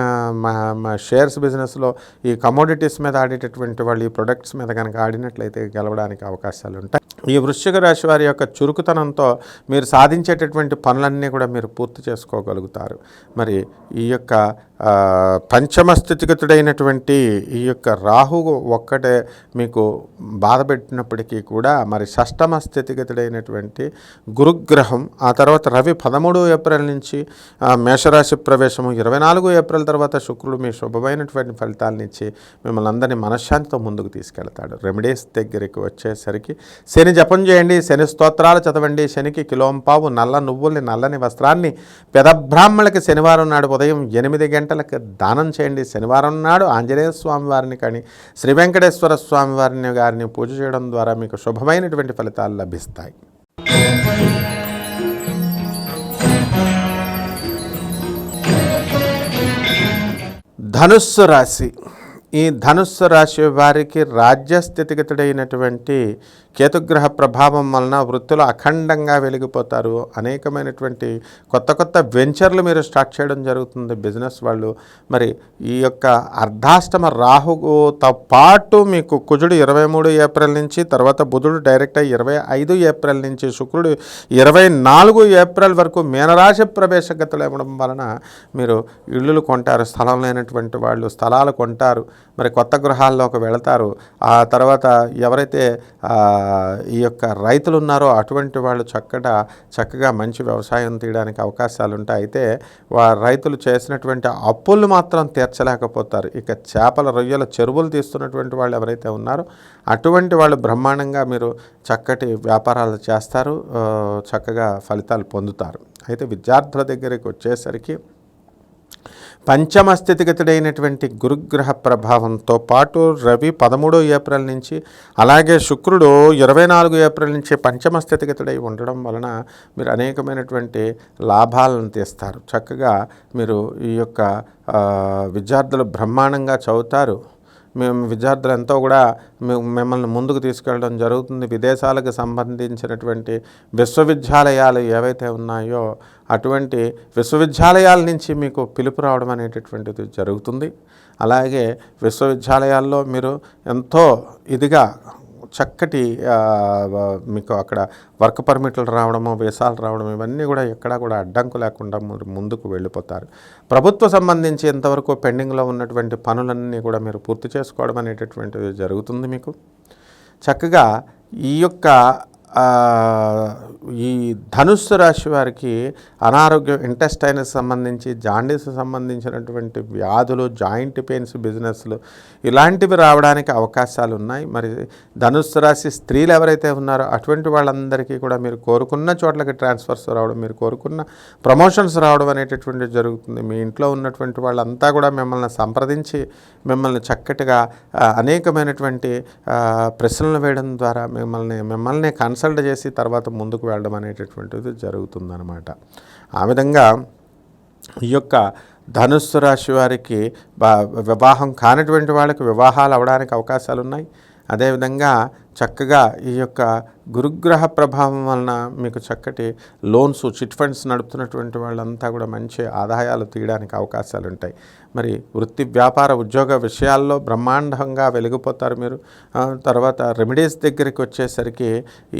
షేర్స్ బిజినెస్లో ఈ కమోడిటీస్ మీద ఆడేటటువంటి వాళ్ళు ఈ ప్రొడక్ట్స్ మీద కనుక ఆడినట్లయితే గెలవడానికి అవకాశాలు ఉంటాయి. ఈ వృశ్చిక రాశి వారి యొక్క చురుకుతనంతో మీరు సాధించేటటువంటి పనులన్నీ కూడా మీరు పూర్తి చేసుకోగలుగుతారు. మరి ఈ యొక్క పంచమ స్థితిగతుడైనటువంటి ఈ యొక్క రాహు ఒక్కటే మీకు బాధ పెట్టినప్పటికీ కూడా మరి షష్టమ స్థితిగతుడైనటువంటి గురుగ్రహం, ఆ తర్వాత రవి 13 ఏప్రిల్ నుంచి మేషరాశి ప్రవేశము, 24 ఏప్రిల్ తర్వాత శుక్రుడు మీ శుభమైనటువంటి ఫలితాలను ఇచ్చి మిమ్మల్ని అందరినీ మనశ్శాంతితో ముందుకు తీసుకెళ్తాడు. రెమెడీస్ దగ్గరికి వచ్చేసరికి శని జపం చేయండి, శని స్తోత్రాలు చదవండి, శనికి కిలోంపావు నల్ల నువ్వుల్ని నల్లని వస్త్రాన్ని పెద బ్రాహ్మణులకి శనివారం నాడు ఉదయం 8 గంటలకు దానం చేయండి. శనివారం నాడు ఆంజనేయ స్వామి వారిని కానీ శ్రీ వెంకటేశ్వర స్వామి వారిని గారిని పూజ చేయడం ద్వారా మీకు శుభమైనటువంటి ఫలితాలు లభిస్తాయి. ధనుస్సు రాశి. ఈ ధనుస్సు రాశి వారికి రాజ్యస్థితిగతుడైనటువంటి కేతుగ్రహ ప్రభావం వలన వృత్తిలో అఖండంగా వెలిగిపోతారు. అనేకమైనటువంటి కొత్త వెంచర్లు మీరు స్టార్ట్ చేయడం జరుగుతుంది. బిజినెస్ వాళ్ళు మరి ఈ యొక్క అర్ధాష్టమ రాహుతో పాటు మీకు కుజుడు 23 ఏప్రిల్ నుంచి, తర్వాత బుధుడు డైరెక్ట్ 25 ఏప్రిల్ నుంచి, శుక్రుడు 24 ఏప్రిల్ వరకు మీనరాశి ప్రవేశగతులు ఇవ్వడం వలన మీరు ఇళ్ళు కొంటారు. స్థలం లేనటువంటి వాళ్ళు స్థలాలు కొంటారు. మరి కొత్త గృహాల్లోకి వెళతారు. ఆ తర్వాత ఎవరైతే ఈ యొక్క రైతులు ఉన్నారో అటువంటి వాళ్ళు చక్కగా మంచి వ్యవసాయం తీయడానికి అవకాశాలు ఉంటాయి. అయితే రైతులు చేసినటువంటి అప్పులు మాత్రం తీర్చలేకపోతారు. ఇక చేపల రొయ్యల చెరువులు తీస్తున్నటువంటి వాళ్ళు ఎవరైతే ఉన్నారో అటువంటి వాళ్ళు బ్రహ్మాండంగా మీరు చక్కటి వ్యాపారాలు చేస్తారు, చక్కగా ఫలితాలు పొందుతారు. అయితే విద్యార్థుల దగ్గరికి వచ్చేసరికి పంచమ స్థితిగతుడైనటువంటి గురుగ్రహ ప్రభావంతో పాటు రవి 13 ఏప్రిల్ నుంచి, అలాగే శుక్రుడు 24 ఏప్రిల్ నుంచి పంచమ స్థితిగతుడై ఉండడం వలన మీరు అనేకమైనటువంటి లాభాలను తీస్తారు. చక్కగా మీరు ఈ యొక్క విద్యార్థులు బ్రహ్మాండంగా చదువుతారు. మేము విద్యార్థులు ఎంతో కూడా మిమ్మల్ని ముందుకు తీసుకెళ్ళడం జరుగుతుంది. విదేశాలకు సంబంధించినటువంటి విశ్వవిద్యాలయాలు ఏవైతే ఉన్నాయో అటువంటి విశ్వవిద్యాలయాల నుంచి మీకు పిలుపు రావడం అనేటటువంటిది జరుగుతుంది. అలాగే విశ్వవిద్యాలయాల్లో మీరు ఎంతో ఇదిగా చక్కటి మీకు అక్కడ వర్క్ పర్మిట్లు రావడము, వీసాలు రావడం, ఇవన్నీ కూడా ఎక్కడా కూడా అడ్డంకు లేకుండా ముందుకు వెళ్ళిపోతారు. ప్రభుత్వ సంబంధించి ఎంతవరకు పెండింగ్లో ఉన్నటువంటి పనులన్నీ కూడా మీరు పూర్తి చేసుకోవడం అనేటటువంటిది జరుగుతుంది. మీకు చక్కగా ఈ యొక్క ఈ ధనుస్సు రాశి వారికి అనారోగ్యం, ఇంటెస్టైన్కి సంబంధించి, జాండీస్ సంబంధించినటువంటి వ్యాధులు, జాయింట్ పెయిన్స్, బిజినెస్లు ఇలాంటివి రావడానికి అవకాశాలు ఉన్నాయి. మరి ధనుస్సు రాశి స్త్రీలు ఎవరైతే ఉన్నారో అటువంటి వాళ్ళందరికీ కూడా మీరు కోరుకున్న చోట్లకి ట్రాన్స్ఫర్స్ రావడం, మీరు కోరుకున్న ప్రమోషన్స్ రావడం అనేటటువంటిది జరుగుతుంది. మీ ఇంట్లో ఉన్నటువంటి వాళ్ళంతా కూడా మిమ్మల్ని సంప్రదించి మిమ్మల్ని చక్కటిగా అనేకమైనటువంటి ప్రశ్నలు వేయడం ద్వారా మిమ్మల్ని కన్సల్ట్ చేసి తర్వాత ముందుకు వెళ్ళడం అనేటటువంటిది జరుగుతుందన్నమాట. ఆ విధంగా ఈ యొక్క ధనుస్సు రాశి వారికి వివాహం కానిటువంటి వాళ్ళకి వివాహాలు అవ్వడానికి అవకాశాలు ఉన్నాయి. అదేవిధంగా చక్కగా ఈ యొక్క గురుగ్రహ ప్రభావం వలన మీకు చక్కటి లోన్స్, చిట్ ఫండ్స్ నడుపుతున్నటువంటి వాళ్ళంతా కూడా మంచి ఆదాయాలు తీయడానికి అవకాశాలు ఉంటాయి. మరి వృత్తి, వ్యాపార, ఉద్యోగ విషయాల్లో బ్రహ్మాండంగా వెలిగిపోతారు మీరు. తర్వాత రెమెడీస్ దగ్గరికి వచ్చేసరికి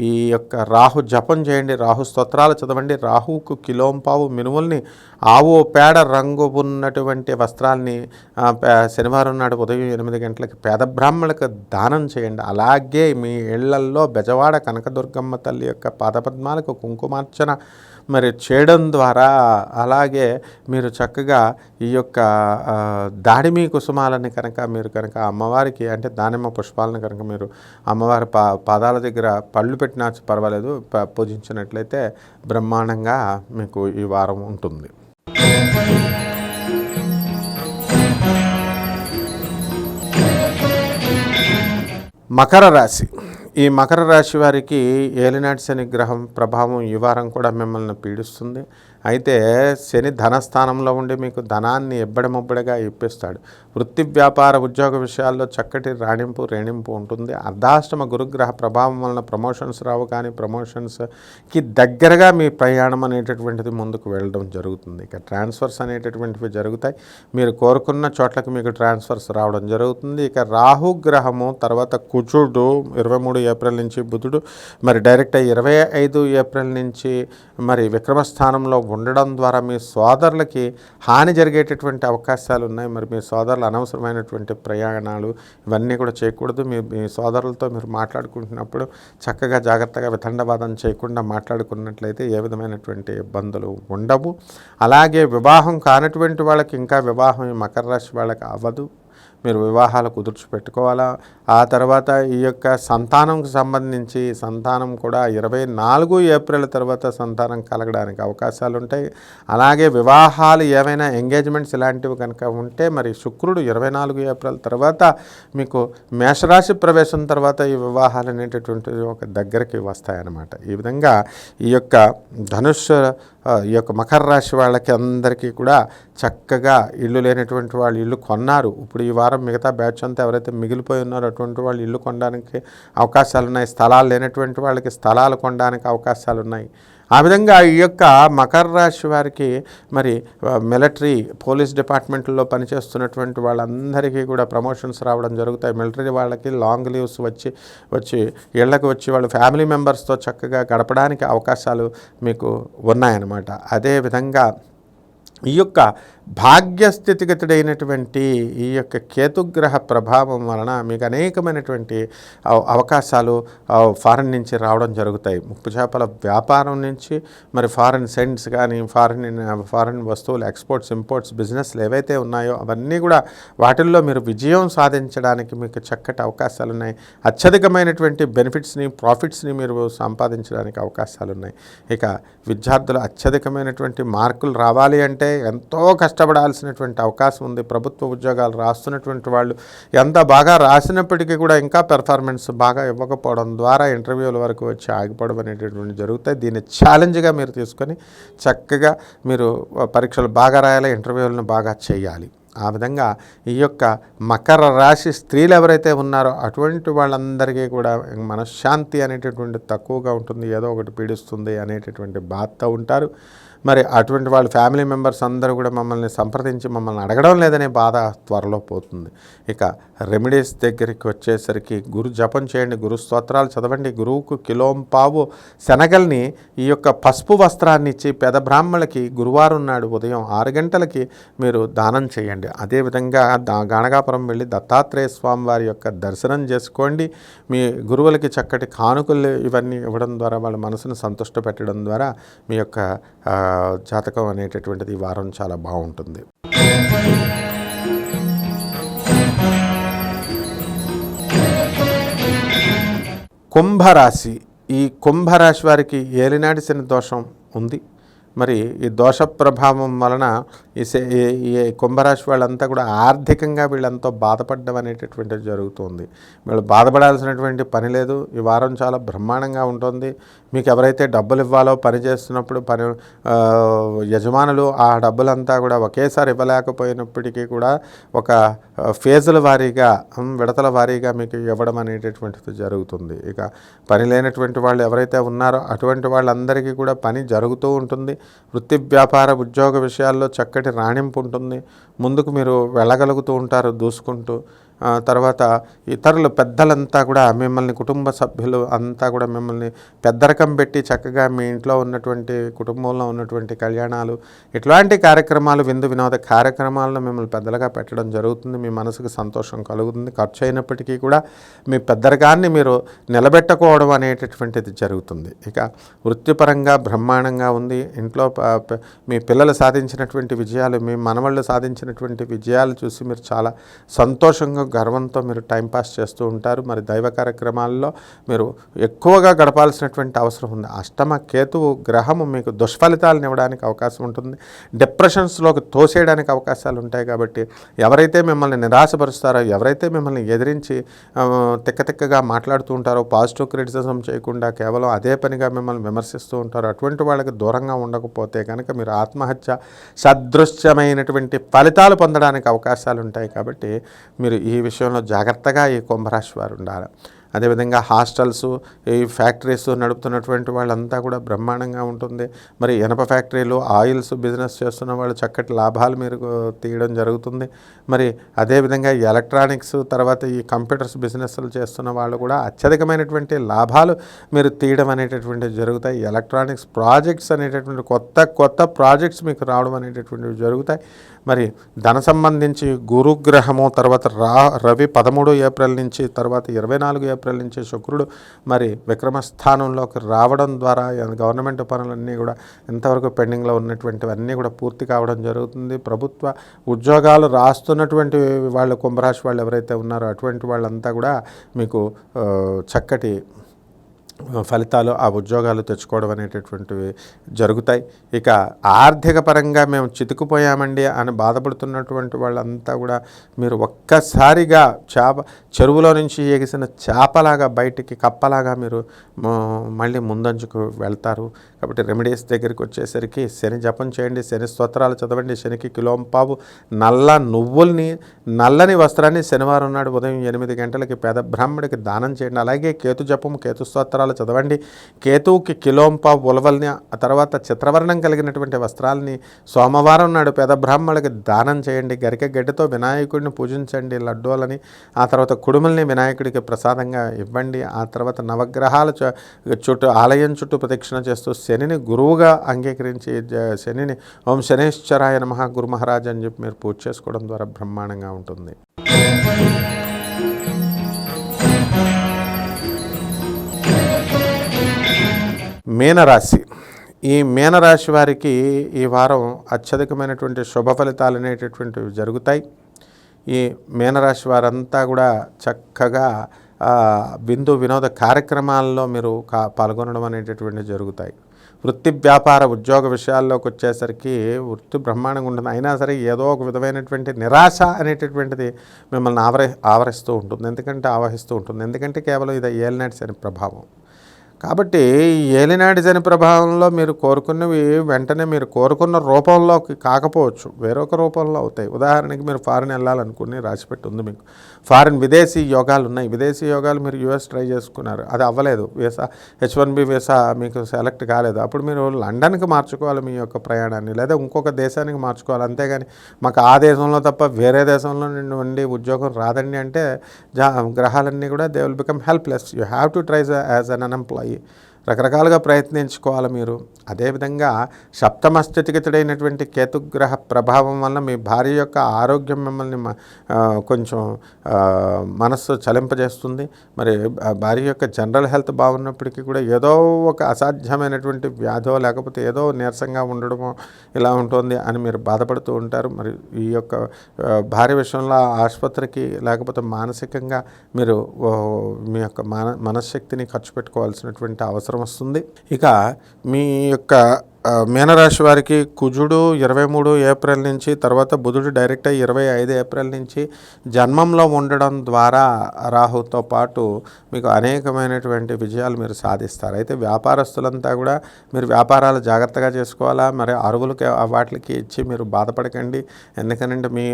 ఈ యొక్క రాహు జపం చేయండి, రాహు స్తోత్రాలు చదవండి. రాహుకు కిలోంపావు మినుముల్ని, ఆవు పేడ రంగు ఉన్నటువంటి వస్త్రాల్ని శనివారం నాడు ఉదయం 8 గంటలకి పేద బ్రాహ్మణులకు దానం చేయండి. అలాగే మీ ఇళ్లల్లో బెజవాడ కనకదుర్గమ్మ తల్లి యొక్క పాదపద్మాలకు కుంకుమార్చన మరి చేయడం ద్వారా, అలాగే మీరు చక్కగా ఈ యొక్క దాడిమి కుసుమాలని మీరు కనుక అమ్మవారికి, అంటే దానిమ్మ పుష్పాలను కనుక మీరు అమ్మవారి పాదాల దగ్గర పళ్ళు పెట్టినా పర్వాలేదు, పూజించినట్లయితే బ్రహ్మాండంగా మీకు ఈ వారం ఉంటుంది. మకర రాశి. ఈ మకర రాశి వారికి ఏలినాటి శని గ్రహం ప్రభావం ఈ వారం కూడా మిమ్మల్ని పీడిస్తుంది. అయితే శని ధనస్థానంలో ఉండి మీకు ధనాన్ని ఎబ్బడముబ్బడిగా ఇప్పిస్తాడు. వృత్తి, వ్యాపార, ఉద్యోగ విషయాల్లో చక్కటి రేణింపు ఉంటుంది. అర్ధాష్టమ గురుగ్రహ ప్రభావం వలన ప్రమోషన్స్ రావు, కానీ ప్రమోషన్స్కి దగ్గరగా మీ ప్రయాణం అనేటటువంటిది ముందుకు వెళ్ళడం జరుగుతుంది. ఇక ట్రాన్స్ఫర్స్ అనేటటువంటివి జరుగుతాయి. మీరు కోరుకున్న చోట్లకి మీకు ట్రాన్స్ఫర్స్ రావడం జరుగుతుంది. ఇక రాహుగ్రహము, తర్వాత కుజుడు 23 ఏప్రిల్ నుంచి, బుధుడు మరి డైరెక్ట్ 25 ఏప్రిల్ నుంచి మరి విక్రమస్థానంలో ఉండడం ద్వారా మీ సోదరులకి హాని జరిగేటటువంటి అవకాశాలు ఉన్నాయి. మరి మీ సోదరులు అనవసరమైనటువంటి ప్రయాణాలు ఇవన్నీ కూడా చేయకూడదు. మీ సోదరులతో మీరు మాట్లాడుకుంటున్నప్పుడు చక్కగా జాగ్రత్తగా వితండవాదం చేయకుండా మాట్లాడుకున్నట్లయితే ఏ విధమైనటువంటి ఇబ్బందులు ఉండవు. అలాగే వివాహం కానటువంటి వాళ్ళకి ఇంకా వివాహం ఈ మకర రాశి వాళ్ళకి అవ్వదు. మీరు వివాహాలు కుదుర్చి పెట్టుకోవాలా. ఆ తర్వాత ఈ యొక్క సంతానంకు సంబంధించి సంతానం కూడా 24 ఏప్రిల్ తర్వాత సంతానం కలగడానికి అవకాశాలు ఉంటాయి. అలాగే వివాహాలు ఏవైనా ఎంగేజ్మెంట్స్ ఇలాంటివి కనుక ఉంటే మరి శుక్రుడు 24 ఏప్రిల్ తర్వాత మీకు మేషరాశి ప్రవేశం తర్వాత ఈ వివాహాలు అనేటటువంటివి ఒక దగ్గరికి వస్తాయన్నమాట. ఈ విధంగా ఈ యొక్క ధనుస్సు ఈ యొక్క మకర రాశి వాళ్ళకి అందరికీ కూడా చక్కగా ఇల్లు లేనటువంటి వాళ్ళు ఇల్లు కొన్నారు. ఇప్పుడు ఈ వారం మిగతా బ్యాచ్ అంతా ఎవరైతే మిగిలిపోయి ఉన్నారో అటువంటి వాళ్ళు ఇల్లు కొనడానికి అవకాశాలు ఉన్నాయి. స్థలాలు లేనటువంటి వాళ్ళకి స్థలాలు కొనడానికి అవకాశాలు ఉన్నాయి. ఆ విధంగా ఈ యొక్క మకర రాశి వారికి మరి మిలిటరీ పోలీస్ డిపార్ట్మెంట్లో పనిచేస్తున్నటువంటి వాళ్ళందరికీ కూడా ప్రమోషన్స్ రావడం జరుగుతాయి. మిలిటరీ వాళ్ళకి లాంగ్ లీవ్స్ వచ్చి ఇళ్లకు వచ్చి వాళ్ళ ఫ్యామిలీ మెంబర్స్తో చక్కగా గడపడానికి అవకాశాలు మీకు ఉన్నాయన్నమాట. అదేవిధంగా ఈ యొక్క భాగ్యస్థితిగతుడైనటువంటి ఈ యొక్క కేతుగ్రహ ప్రభావం వలన మీకు అనేకమైనటువంటి అవకాశాలు ఫారిన్ నుంచి రావడం జరుగుతాయి. ముప్పు చేపల వ్యాపారం నుంచి మరి ఫారిన్ సెంట్స్ కానీ ఫారిన్ వస్తువులు ఎక్స్పోర్ట్స్ ఇంపోర్ట్స్ బిజినెస్లు ఏవైతే ఉన్నాయో అవన్నీ కూడా వాటిల్లో మీరు విజయం సాధించడానికి మీకు చక్కటి అవకాశాలు ఉన్నాయి. అత్యధికమైనటువంటి బెనిఫిట్స్ని ప్రాఫిట్స్ని మీరు సంపాదించడానికి అవకాశాలు ఉన్నాయి. ఇక విద్యార్థులు అత్యధికమైనటువంటి మార్కులు రావాలి అంటే ఎంతో కష్టపడాల్సినటువంటి అవకాశం ఉంది. ప్రభుత్వ ఉద్యోగాలు రాస్తున్నటువంటి వాళ్ళు ఎంత బాగా రాసినప్పటికీ కూడా ఇంకా పెర్ఫార్మెన్స్ బాగా ఇవ్వకపోవడం ద్వారా ఇంటర్వ్యూల వరకు వచ్చి ఆగిపోవడం అనేటటువంటి జరుగుతాయి. దీన్ని ఛాలెంజ్గా మీరు తీసుకొని చక్కగా మీరు పరీక్షలు బాగా రాయాలి, ఇంటర్వ్యూలను బాగా చేయాలి. ఆ విధంగా ఈ యొక్క మకర రాశి స్త్రీలు ఎవరైతే ఉన్నారో అటువంటి వాళ్ళందరికీ కూడా మనశ్శాంతి అనేటటువంటి తక్కువగా ఉంటుంది. ఏదో ఒకటి పీడిస్తుంది అనేటటువంటి బాధతో ఉంటారు. మరి అటువంటి వాళ్ళ ఫ్యామిలీ మెంబర్స్ అందరూ కూడా మమ్మల్ని సంప్రదించి మమ్మల్ని అడగడం లేదనే బాధ త్వరలో పోతుంది. ఇక రెమెడీస్ దగ్గరికి వచ్చేసరికి గురు జపం చేయండి, గురు స్తోత్రాలు చదవండి. గురువుకు కిలోంపావు శనగల్ని ఈ యొక్క పసుపు వస్త్రాన్ని ఇచ్చి పేద బ్రాహ్మణులకి గురువారం నాడు ఉదయం 6 గంటలకి మీరు దానం చేయండి. అదేవిధంగా గాణగాపురం వెళ్ళి దత్తాత్రేయ స్వామి వారి యొక్క దర్శనం చేసుకోండి. మీ గురువులకి చక్కటి కానుకలు ఇవన్నీ ఇవ్వడం ద్వారా వాళ్ళ మనసును సంతుష్ట పెట్టడం ద్వారా మీ యొక్క జాతకం అనేటటువంటిది ఈ వారం చాలా బాగుంటుంది. కుంభరాశి. ఈ కుంభరాశి వారికి ఏలినాటి శని దోషం ఉంది. మరి ఈ దోష ప్రభావం వలన ఈ కుంభరాశి వాళ్ళంతా కూడా ఆర్థికంగా వీళ్ళంతా బాధపడడం అనేటటువంటిది జరుగుతుంది. వీళ్ళు బాధపడాల్సినటువంటి పని లేదు. ఈ వారం చాలా బ్రహ్మాండంగా ఉంటుంది. మీకు ఎవరైతే డబ్బులు ఇవ్వాలో పని చేస్తున్నప్పుడు యజమానులు ఆ డబ్బులంతా కూడా ఒకేసారి ఇవ్వలేకపోయినప్పటికీ కూడా ఒక ఫేజుల వారీగా విడతల వారీగా మీకు ఇవ్వడం అనేటటువంటిది జరుగుతుంది. ఇక పని లేనటువంటి వాళ్ళు ఎవరైతే ఉన్నారో అటువంటి వాళ్ళందరికీ కూడా పని జరుగుతూ ఉంటుంది. వృత్తి వ్యాపార ఉద్యోగ విషయాల్లో చక్కటి రాణింపు ఉంటుంది. ముందుకు మీరు వెళ్ళగలుగుతూ ఉంటారు దూసుకుంటూ. తర్వాత ఇతరులు పెద్దలంతా కూడా మిమ్మల్ని కుటుంబ సభ్యులు అంతా కూడా మిమ్మల్ని పెద్దరకం పెట్టి చక్కగా మీ ఇంట్లో ఉన్నటువంటి కుటుంబంలో ఉన్నటువంటి కళ్యాణాలు ఇట్లాంటి కార్యక్రమాలు విందు వినోద కార్యక్రమాలను మిమ్మల్ని పెద్దలుగా పెట్టడం జరుగుతుంది. మీ మనసుకు సంతోషం కలుగుతుంది. ఖర్చు అయినప్పటికీ కూడా మీ పెద్దరికాన్ని మీరు నిలబెట్టుకోవడం అనేటటువంటిది జరుగుతుంది. ఇక వృత్తిపరంగా బ్రహ్మాండంగా ఉంది. ఇంట్లో మీ పిల్లలు సాధించినటువంటి విజయాలు, మీ మనవళ్ళు సాధించినటువంటి విజయాలు చూసి మీరు చాలా సంతోషంగా గర్వంతో మీరు టైంపాస్ చేస్తూ ఉంటారు. మరి దైవ కార్యక్రమాల్లో మీరు ఎక్కువగా గడపాల్సినటువంటి అవసరం ఉంది. అష్టమ కేతువు గ్రహము మీకు దుష్ఫలితాలను ఇవ్వడానికి అవకాశం ఉంటుంది. డిప్రెషన్స్లోకి తోసేయడానికి అవకాశాలు ఉంటాయి. కాబట్టి ఎవరైతే మిమ్మల్ని నిరాశపరుస్తారో, ఎవరైతే మిమ్మల్ని ఎదిరించి తిక్కతిక్కగా మాట్లాడుతూ ఉంటారో, పాజిటివ్ క్రిటిసిజం చేయకుండా కేవలం అదే పనిగా మిమ్మల్ని విమర్శిస్తూ ఉంటారో అటువంటి వాళ్ళకి దూరంగా ఉండకపోతే కనుక మీరు ఆత్మహత్య సదృశ్యమైనటువంటి ఫలితాలు పొందడానికి అవకాశాలు ఉంటాయి. కాబట్టి మీరు ఈ విషయంలో జాగ్రత్తగా ఈ కుంభరాశి వారు ఉండాలి. అదేవిధంగా హాస్టల్స్, ఈ ఫ్యాక్టరీస్ నడుపుతున్నటువంటి వాళ్ళంతా కూడా బ్రహ్మాండంగా ఉంటుంది. మరి ఇనప ఫ్యాక్టరీలు, ఆయిల్స్ బిజినెస్ చేస్తున్న వాళ్ళు చక్కటి లాభాలు మీరు తీయడం జరుగుతుంది. మరి అదేవిధంగా ఎలక్ట్రానిక్స్, తర్వాత ఈ కంప్యూటర్స్ బిజినెస్లు చేస్తున్న వాళ్ళు కూడా అత్యధికమైనటువంటి లాభాలు మీరు తీయడం అనేటటువంటివి జరుగుతాయి. ఎలక్ట్రానిక్స్ ప్రాజెక్ట్స్ అనేటటువంటి కొత్త ప్రాజెక్ట్స్ మీకు రావడం అనేటటువంటివి జరుగుతాయి. మరి ధన సంబంధించి గురుగ్రహము, తర్వాత రవి 13 ఏప్రిల్ నుంచి, తర్వాత 24 ఏప్రిల్ నుంచి శుక్రుడు మరి విక్రమస్థానంలోకి రావడం ద్వారా గవర్నమెంట్ పనులన్నీ కూడా ఎంతవరకు పెండింగ్లో ఉన్నటువంటివన్నీ కూడా పూర్తి కావడం జరుగుతుంది. ప్రభుత్వ ఉద్యోగాలు రాస్తున్నటువంటి వాళ్ళు, కుంభరాశి వాళ్ళు ఎవరైతే ఉన్నారో అటువంటి వాళ్ళంతా కూడా మీకు చక్కటి ఫలితాలు, ఆ ఉద్యోగాలు తెచ్చుకోవడం అనేటటువంటివి జరుగుతాయి. ఇక ఆర్థిక పరంగా మేము చితికిపోయామండి అని బాధపడుతున్నటువంటి వాళ్ళంతా కూడా మీరు ఒక్కసారిగా చెరువులో నుంచి ఎగిసిన చేపలాగా బయటికి, కప్పలాగా మీరు మళ్ళీ ముందంచుకు వెళ్తారు. కాబట్టి రెమెడీస్ దగ్గరికి వచ్చేసరికి శని జపం చేయండి, శని స్తోత్రాలు చదవండి, శనికి కిలోంపావు నల్ల నువ్వుల్ని, నల్లని వస్త్రాన్ని శనివారం నాడు ఉదయం 8 గంటలకి పేద బ్రాహ్మడికి దానం చేయండి. అలాగే కేతు జపము, కేతు స్తోత్రాలు చదవండి. కేతువుకి కిలోంపావు ఉలవల్ని, ఆ తర్వాత చిత్రవర్ణం కలిగినటువంటి వస్త్రాలని సోమవారం నాడు పేద బ్రాహ్మణులకి దానం చేయండి. గరిక గడ్డితో వినాయకుడిని పూజించండి, లడ్డూలని. ఆ తర్వాత కుడుముల్ని వినాయకుడికి ప్రసాదంగా ఇవ్వండి. ఆ తర్వాత నవగ్రహాల చుట్టూ, ఆలయం చుట్టూ ప్రదక్షిణ చేస్తూ శనిని గురువుగా అంగీకరించి శనిని ఓం శనేశ్వరాయ నమః గురు మహారాజ్ అని చెప్పి మీరు పూజ చేసుకోవడం ద్వారా బ్రహ్మాండంగా ఉంటుంది. మీనరాశి. ఈ మీనరాశి వారికి ఈ వారం అత్యధికమైనటువంటి శుభ ఫలితాలు అనేటటువంటివి జరుగుతాయి. ఈ మీనరాశి వారంతా కూడా చక్కగా విందు వినోద కార్యక్రమాల్లో మీరు పాల్గొనడం అనేటటువంటివి జరుగుతాయి. వృత్తి, వ్యాపార, ఉద్యోగ విషయాల్లోకి వచ్చేసరికి వృత్తి బ్రహ్మాండంగా ఉంటుంది. అయినా సరే ఏదో ఒక విధమైనటువంటి నిరాశ అనేటటువంటిది మిమ్మల్ని ఆవరిస్తూ ఉంటుంది. ఎందుకంటే కేవలం ఇది ఏలినాటి శని ప్రభావం. కాబట్టి ఏలినాటి శని ప్రభావంలో మీరు కోరుకున్నవి వెంటనే మీరు కోరుకున్న రూపంలోకి కాకపోవచ్చు, వేరొక రూపంలో అవుతాయి. ఉదాహరణకి మీరు ఫారిన్ వెళ్ళాలనుకుని రాసిపెట్టి ఉంది మీకు, ఫారిన్ విదేశీ యోగాలు ఉన్నాయి. విదేశీ యోగాలు మీరు యూఎస్ ట్రై చేసుకున్నారు, అది అవ్వలేదు, వీసా H1B వీసా మీకు సెలెక్ట్ కాలేదు. అప్పుడు మీరు లండన్కి మార్చుకోవాలి మీ యొక్క ప్రయాణాన్ని, లేదా ఇంకొక దేశానికి మార్చుకోవాలి. అంతేగాని మాకు ఆ దేశంలో తప్ప వేరే దేశంలో నుండి ఉద్యోగం రాదండి అంటే గ్రహాలన్నీ కూడా they will become helpless. You have to try as an అన్ఎంప్లాయీ. రకరకాలుగా ప్రయత్నించుకోవాలి మీరు. అదేవిధంగా సప్తమ స్థితిగతుడైనటువంటి కేతుగ్రహ ప్రభావం వల్ల మీ భార్య యొక్క ఆరోగ్యం మిమ్మల్ని కొంచెం మనస్సు చలింపజేస్తుంది. మరి భార్య యొక్క జనరల్ హెల్త్ బాగున్నప్పటికీ కూడా ఏదో ఒక అసాధ్యమైనటువంటి వ్యాధో, లేకపోతే ఏదో నీరసంగా ఉండడమో ఇలా ఉంటుంది అని మీరు బాధపడుతూ ఉంటారు. మరి ఈ యొక్క భార్య విషయంలో ఆసుపత్రికి, లేకపోతే మానసికంగా మీరు మీ యొక్క మనశ్శక్తిని ఖర్చు పెట్టుకోవాల్సినటువంటి అవసరం వస్తుంది. ఇక మీ యొక్క మీనరాశి వారికి కుజుడు 23 ఏప్రిల్ నుంచి, తర్వాత బుధుడు డైరెక్ట్ 25 ఏప్రిల్ నుంచి జన్మంలో ఉండడం ద్వారా రాహుతో పాటు మీకు అనేకమైనటువంటి విజయాలు మీరు సాధిస్తారు. అయితే వ్యాపారస్తులంతా కూడా మీరు వ్యాపారాలు జాగ్రత్తగా చేసుకోవాలా. మరి అరువులకి వాటికి ఇచ్చి మీరు బాధపడకండి. ఎందుకంటే మీ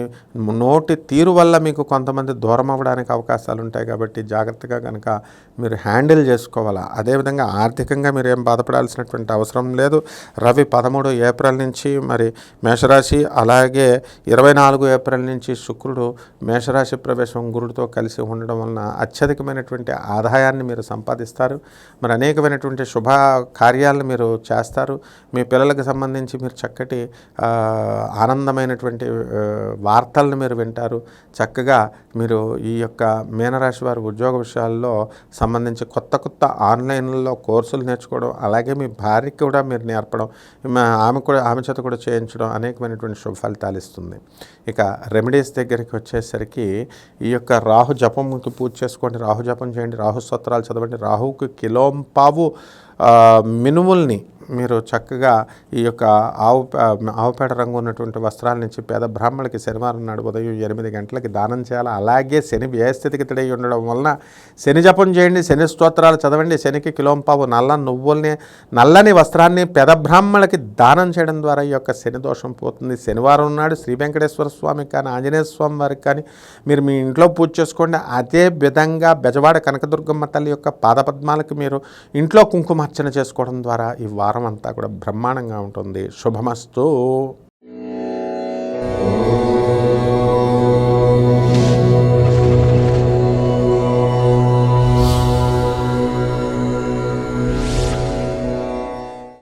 నోటి తీరు వల్ల మీకు కొంతమంది దూరం అవ్వడానికి అవకాశాలు ఉంటాయి. కాబట్టి జాగ్రత్తగా కనుక మీరు హ్యాండిల్ చేసుకోవాలా. అదేవిధంగా ఆర్థికంగా మీరు ఏం బాధపడాల్సినటువంటి అవసరం లేదు. రవి 13 ఏప్రిల్ నుంచి మరి మేషరాశి, అలాగే 24 ఏప్రిల్ నుంచి శుక్రుడు మేషరాశి ప్రవేశం గురుడితో కలిసి ఉండడం వలన అత్యధికమైనటువంటి ఆదాయాన్ని మీరు సంపాదిస్తారు. మరి అనేకమైనటువంటి శుభ కార్యాలను మీరు చేస్తారు. మీ పిల్లలకు సంబంధించి మీరు చక్కటి ఆనందమైనటువంటి వార్తలను మీరు వింటారు. చక్కగా మీరు ఈ యొక్క మీనరాశి వారి ఉద్యోగ విషయాల్లో సంబంధించి కొత్త ఆన్లైన్లో కోర్సులు నేర్చుకోవడం, అలాగే మీ భార్యకి కూడా మీరు నేర్పడం, ఆమె చేత కూడా చేయించడం అనేకమైనటువంటి శుభ ఫలితాలు ఇస్తుంది. ఇక రెమెడీస్ దగ్గరికి వచ్చేసరికి ఈ యొక్క రాహు జపంకి పూజ చేసుకోండి, రాహు జపం చేయండి, రాహు స్తోత్రాలు చదవండి, రాహుకి కిలోంపావు మినుముల్ని మీరు చక్కగా ఈ యొక్క ఆవుపేడ రంగు ఉన్నటువంటి వస్త్రాల నుంచి పేద బ్రాహ్మణులకి శనివారం నాడు ఉదయం 8 గంటలకి దానం చేయాలి. అలాగే శని వ్యయస్థితికితుడై ఉండడం వలన శని జపం చేయండి, శని స్తోత్రాలు చదవండి, శనికి కిలోంపావు నల్లని వస్త్రాన్ని పేద బ్రాహ్మణులకి దానం చేయడం ద్వారా ఈ యొక్క శని దోషం పోతుంది. శనివారం నాడు శ్రీ వెంకటేశ్వర స్వామికి కానీ ఆంజనేయ స్వామి వారికి కానీ మీరు మీ ఇంట్లో పూజ చేసుకోండి. అదే విధంగా బెజవాడ కనకదుర్గమ్మ తల్లి యొక్క పాదపద్మాలకు మీరు ఇంట్లో కుంకుమార్చన చేసుకోవడం ద్వారా ఈ వారం అంతా కూడా బ్రహ్మాండంగా ఉంటుంది. శుభమస్తు.